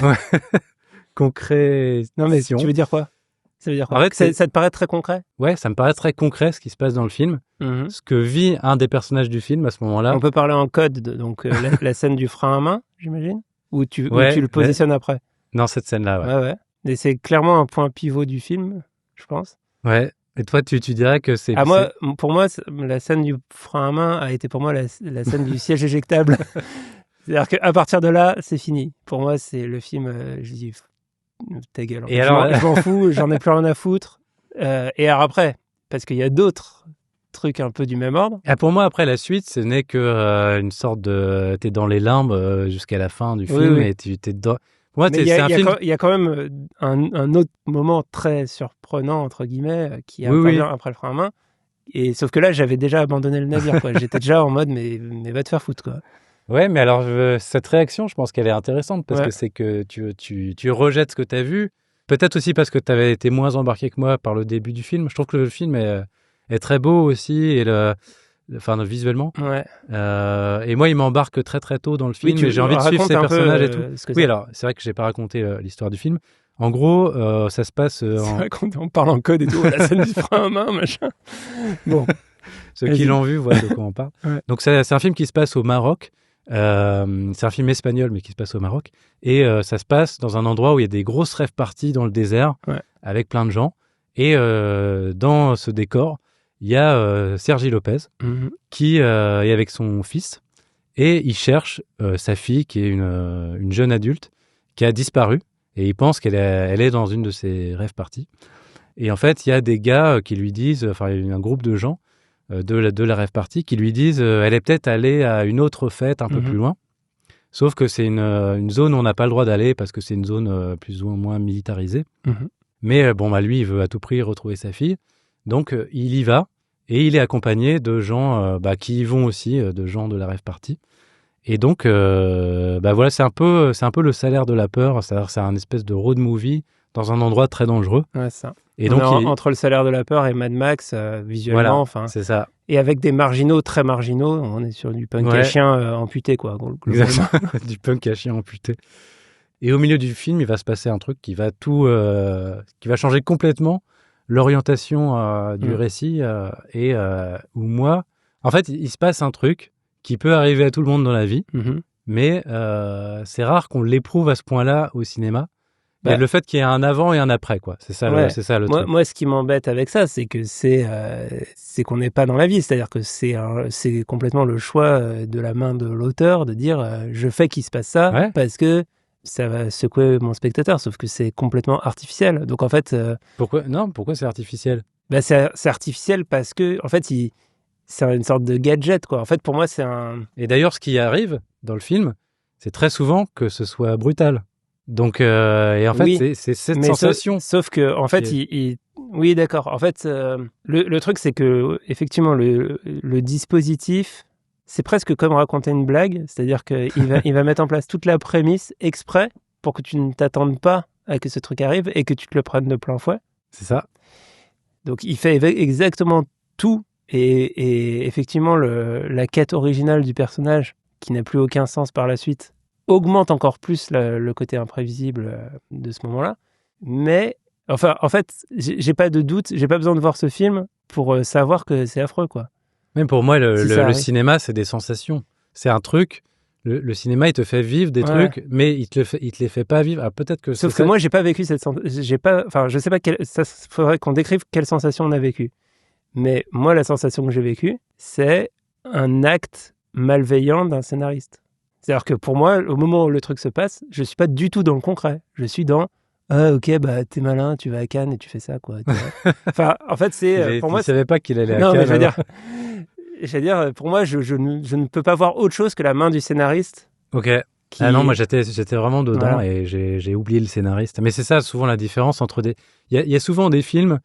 Concret. Non mais tu veux dire quoi? Ça veut dire quoi? En fait, ça te paraît très concret? Ouais, ça me paraît très concret ce qui se passe dans le film, ce que vit un des personnages du film à ce moment-là. On peut parler en code, donc la scène du frein à main, j'imagine, ou tu le positionnes après? Non, cette scène-là, ouais. Et c'est clairement un point pivot du film, je pense. Ouais. Et toi, tu dirais que c'est... Pour moi, la scène du frein à main a été pour moi la scène du siège éjectable. C'est-à-dire qu'à partir de là, c'est fini. Pour moi, c'est le film, je dis, ta gueule. Et je m'en fous, j'en ai plus rien à foutre. Et alors après, parce qu'il y a d'autres trucs un peu du même ordre. Et pour moi, après, la suite, ce n'est que une sorte de... T'es dans les limbes jusqu'à la fin du film et tu t'es dedans. Moi, il y a quand même un autre moment très surprenant, entre guillemets, qui intervient après le frein à main. Et sauf que là, j'avais déjà abandonné le navire, quoi. J'étais déjà en mode, mais va te faire foutre, quoi. Ouais, mais alors, cette réaction, je pense qu'elle est intéressante parce que c'est que tu rejettes ce que tu as vu. Peut-être aussi parce que tu avais été moins embarqué que moi par le début du film. Je trouve que le film est très beau aussi et visuellement. Ouais. Et moi, il m'embarque très très tôt dans le film et j'ai envie de suivre ces personnages et tout. Alors, c'est vrai que j'ai pas raconté l'histoire du film. En gros, ça se passe... C'est vrai qu'on parle en code et tout, la scène du frein à main, machin. Bon. Ceux qui l'ont vu voient de quoi on parle. Donc, c'est un film qui se passe au Maroc. C'est un film espagnol, mais qui se passe au Maroc. Et ça se passe dans un endroit où il y a des grosses rave parties dans le désert avec plein de gens. Et dans ce décor, il y a Sergi Lopez qui est avec son fils et il cherche sa fille qui est une jeune adulte qui a disparu et il pense qu'elle est dans une de ses rave parties. Et en fait, il y a des gars qui lui disent, enfin, il y a un groupe de gens de la rave party qui lui disent elle est peut-être allée à une autre fête un peu plus loin. Sauf que c'est une zone où on n'a pas le droit d'aller parce que c'est une zone plus ou moins militarisée. Mais lui, il veut à tout prix retrouver sa fille. Donc, il y va et il est accompagné de gens qui y vont aussi, de gens de la rave party. Et donc, c'est un peu le salaire de la peur. C'est-à-dire, c'est un espèce de road movie dans un endroit très dangereux. Ouais, ça. Et donc, entre le salaire de la peur et Mad Max, visuellement, c'est ça. Et avec des marginaux très marginaux, on est sur du punk à chien amputé, quoi. Exactement, du punk à chien amputé. Et au milieu du film, il va se passer un truc qui va qui va changer complètement l'orientation du récit où moi, en fait, il se passe un truc qui peut arriver à tout le monde dans la vie, mais c'est rare qu'on l'éprouve à ce point-là au cinéma. Et le fait qu'il y ait un avant et un après, quoi. C'est ça, c'est ça le truc. Moi, ce qui m'embête avec ça, c'est que c'est qu'on n'est pas dans la vie. C'est-à-dire que c'est complètement le choix de la main de l'auteur de dire je fais qu'il se passe ça parce que ça va secouer mon spectateur. Sauf que c'est complètement artificiel. Donc en fait, pourquoi c'est artificiel? C'est artificiel parce que en fait, c'est une sorte de gadget, quoi. En fait, pour moi, c'est un. Et d'ailleurs, ce qui arrive dans le film, c'est très souvent que ce soit brutal. Donc, et en fait, c'est cette sensation. Sauf que, en fait, oui, d'accord. En fait, le truc, c'est que, effectivement, le dispositif, c'est presque comme raconter une blague. C'est-à-dire qu'il va mettre en place toute la prémisse exprès pour que tu ne t'attendes pas à que ce truc arrive et que tu te le prennes de plein fouet. C'est ça. Donc, il fait exactement tout. Et effectivement, la quête originale du personnage, qui n'a plus aucun sens par la suite, augmente encore plus le côté imprévisible de ce moment-là. Mais, enfin, en fait, j'ai pas de doute, j'ai pas besoin de voir ce film pour savoir que c'est affreux, quoi. Même pour moi, le cinéma, c'est des sensations. C'est un truc. Le cinéma, il te fait vivre des trucs, mais il te les fait pas vivre. Alors, peut-être que sauf que moi, j'ai pas vécu cette sensation. Je sais pas ça faudrait qu'on décrive quelle sensation on a vécu. Mais moi, la sensation que j'ai vécue, c'est un acte malveillant d'un scénariste. C'est-à-dire que pour moi, au moment où le truc se passe, je suis pas du tout dans le concret. Je suis dans ok, bah t'es malin, tu vas à Cannes et tu fais ça, quoi. Enfin, en fait, c'est pour moi. Tu savais pas qu'il allait à Cannes. Non, mais je veux dire, pour moi, je ne peux pas voir autre chose que la main du scénariste. Ok. Ah non, moi j'étais vraiment dedans et j'ai oublié le scénariste. Mais c'est ça, souvent la différence entre des. Il y a souvent des films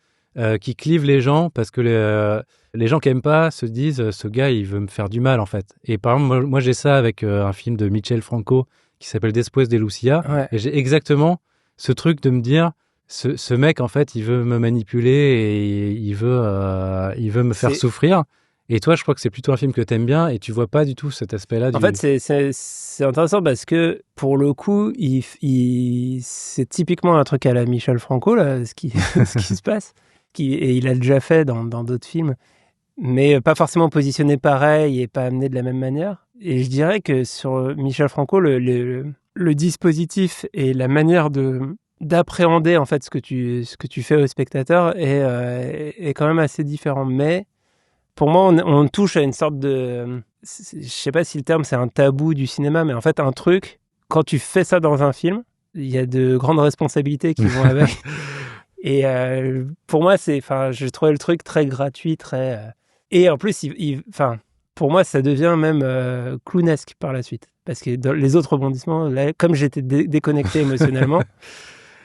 qui clivent les gens parce que les gens qui aiment pas se disent ce gars il veut me faire du mal en fait. Et par exemple moi j'ai ça avec un film de Michel Franco qui s'appelle Después de Lucia et j'ai exactement ce truc de me dire ce mec en fait il veut me manipuler et il veut me faire souffrir. Et toi je crois que c'est plutôt un film que t'aimes bien et tu vois pas du tout cet aspect-là. En fait c'est intéressant parce que pour le coup c'est typiquement un truc à la Michel Franco là ce qui se passe. Et il a déjà fait dans d'autres films, mais pas forcément positionné pareil et pas amené de la même manière. Et je dirais que sur Michel Franco, le dispositif et la manière d'appréhender en fait ce que tu fais au spectateur est quand même assez différent. Mais pour moi, on touche à une sorte de... Je sais pas si le terme c'est un tabou du cinéma, mais en fait un truc, quand tu fais ça dans un film, il y a de grandes responsabilités qui vont avec. Et pour moi, j'ai trouvé le truc très gratuit, très... Et en plus, pour moi, ça devient même clownesque par la suite. Parce que dans les autres rebondissements, là, comme j'étais déconnecté émotionnellement,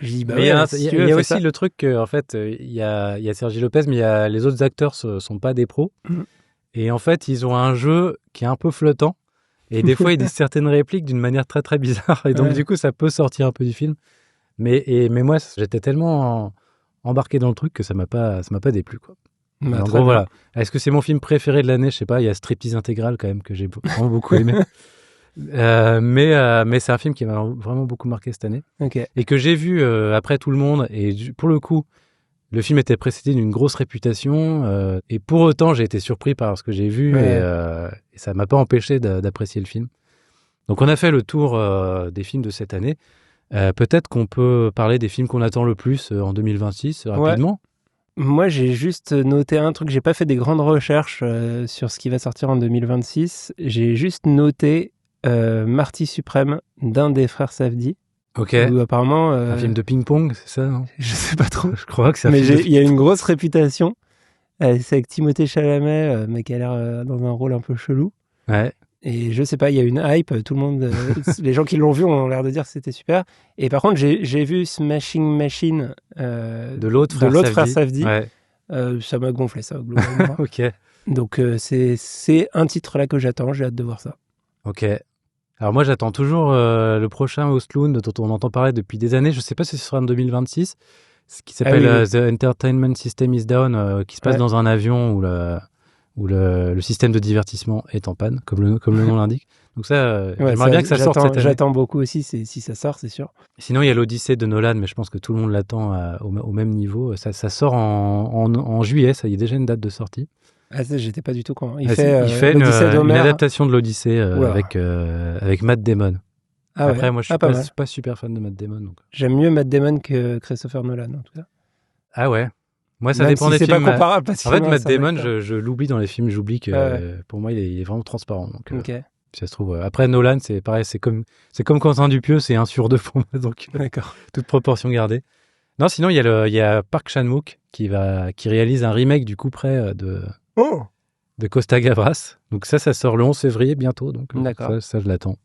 je dis, bah il y a aussi le truc en fait, il y a Sergi Lopez, mais les autres acteurs sont pas des pros. Et en fait, ils ont un jeu qui est un peu flottant. Et des fois, ils disent certaines répliques d'une manière très, très bizarre. Et donc, du coup, ça peut sortir un peu du film. Mais moi, j'étais tellement embarqué dans le truc que ça m'a pas déplu, quoi. Bah, en gros, voilà. Est-ce que c'est mon film préféré de l'année? Je sais pas. Il y a Striptease Intégral quand même que j'ai vraiment beaucoup aimé. Mais c'est un film qui m'a vraiment beaucoup marqué cette année. Okay. Et que j'ai vu après tout le monde. Et pour le coup, le film était précédé d'une grosse réputation. Et pour autant, j'ai été surpris par ce que j'ai vu. Et ça m'a pas empêché d'apprécier le film. Donc, on a fait le tour des films de cette année. Peut-être qu'on peut parler des films qu'on attend le plus en 2026, rapidement. Ouais. Moi, j'ai juste noté un truc. J'ai pas fait des grandes recherches sur ce qui va sortir en 2026. J'ai juste noté Marty Suprême d'un des frères Safdie. Ok. Où apparemment... un film de ping-pong, c'est ça, non? Je sais pas trop. Je crois que c'est un film il y a une grosse réputation. C'est avec Timothée Chalamet, mais qui a l'air dans un rôle un peu chelou. Ouais. Et je sais pas, il y a une hype, tout le monde, les gens qui l'ont vu ont l'air de dire que c'était super. Et par contre, j'ai vu Smashing Machine de l'autre frère Safdie. Ouais. Ça m'a gonflé, ça, globalement. Ok. Donc, c'est un titre là que j'attends, j'ai hâte de voir ça. Ok. Alors moi, j'attends toujours le prochain Osloon dont on entend parler depuis des années. Je sais pas si ce sera en 2026, ce qui s'appelle The Entertainment System is Down, qui se passe dans un avion où le système de divertissement est en panne, comme le nom l'indique. Donc ça, j'aimerais bien que ça sorte cette année. J'attends beaucoup aussi, si ça sort, c'est sûr. Sinon, il y a l'Odyssée de Nolan, mais je pense que tout le monde l'attend au même niveau. Ça sort en juillet, ça y est déjà une date de sortie. Ah, ça, j'étais pas du tout quand. Il fait une adaptation de l'Odyssée avec Matt Damon. Ah Après, ouais. moi, je suis pas super fan de Matt Damon. Donc. J'aime mieux Matt Damon que Christopher Nolan, en tout cas. Ah ouais. Moi, ça même dépend si des films. C'est pas comparable. En fait, Matt Damon, je l'oublie dans les films. J'oublie que pour moi, il est vraiment transparent. Donc, si ça se trouve. Après, Nolan, c'est pareil. C'est comme Quentin Dupieux, c'est 1 sur 2 pour moi. Donc, d'accord. Toute proportion gardée. Non, sinon, il y a Park Chan-wook qui réalise un remake du Coup près de Costa Gavras. Donc ça sort le 11 février bientôt. Donc ça je l'attends.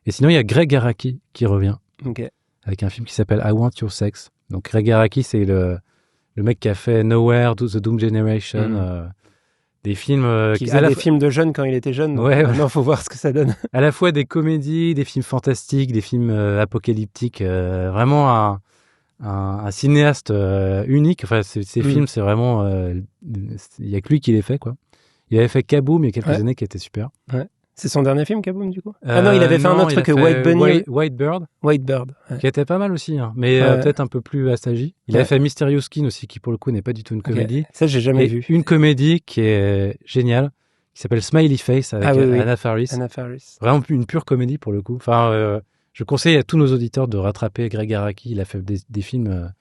Et sinon, il y a Greg Araki qui revient. Okay. Avec un film qui s'appelle I Want Your Sex. Donc Greg Araki, c'est le mec qui a fait Nowhere, The Doom Generation, des films... qui faisait des films de jeunes quand il était jeune. Donc maintenant, il faut voir ce que ça donne. À la fois des comédies, des films fantastiques, des films apocalyptiques. Vraiment un cinéaste unique. Enfin, ces films, c'est vraiment... Il n'y a que lui qui les fait, quoi. Il avait fait Kaboom il y a quelques années qui était super. Ouais. C'est son dernier film, Kaboom, du coup non, il avait fait un autre truc, White Bunny. White Bird. White Bird. Qui était pas mal aussi, hein, mais peut-être un peu plus assagi. Il avait fait Mysterious Skin aussi, qui pour le coup n'est pas du tout une comédie. Ça, j'ai jamais vu. Une comédie qui est géniale, qui s'appelle Smiley Face avec Anna Faris. Anna Faris. Vraiment une pure comédie pour le coup. Enfin, je conseille à tous nos auditeurs de rattraper Greg Araki. Il a fait des films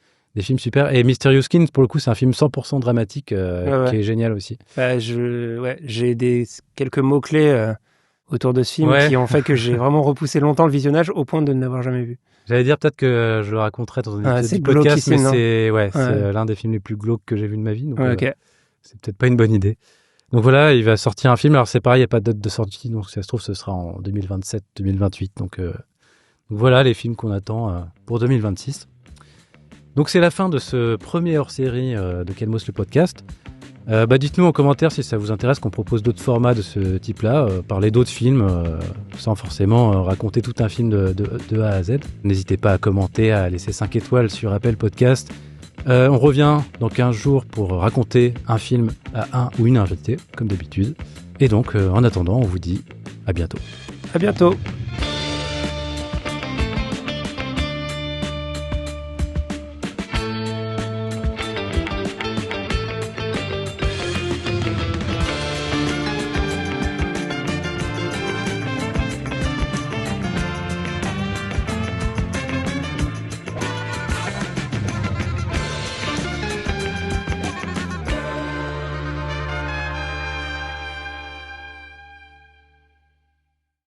super. Et Mysterious Skin, pour le coup, c'est un film 100% dramatique qui est génial aussi. J'ai quelques mots-clés autour de ce film qui ont fait que j'ai vraiment repoussé longtemps le visionnage au point de ne l'avoir jamais vu. J'allais dire peut-être que je le raconterai dans un épisode du podcast, mais c'est l'un des films les plus glauques que j'ai vu de ma vie. Donc c'est peut-être pas une bonne idée. Donc voilà, il va sortir un film. Alors c'est pareil, il n'y a pas de date de sortie, donc si ça se trouve, ce sera en 2027-2028. Donc voilà les films qu'on attend pour 2026. Donc c'est la fin de ce premier hors-série de Kelmos le podcast. Dites-nous en commentaire si ça vous intéresse qu'on propose d'autres formats de ce type-là, parler d'autres films sans forcément raconter tout un film de A à Z. N'hésitez pas à commenter, à laisser 5 étoiles sur Apple Podcast. On revient dans 15 jours pour raconter un film à un ou une invitée, comme d'habitude. Et donc, en attendant, on vous dit à bientôt. À bientôt.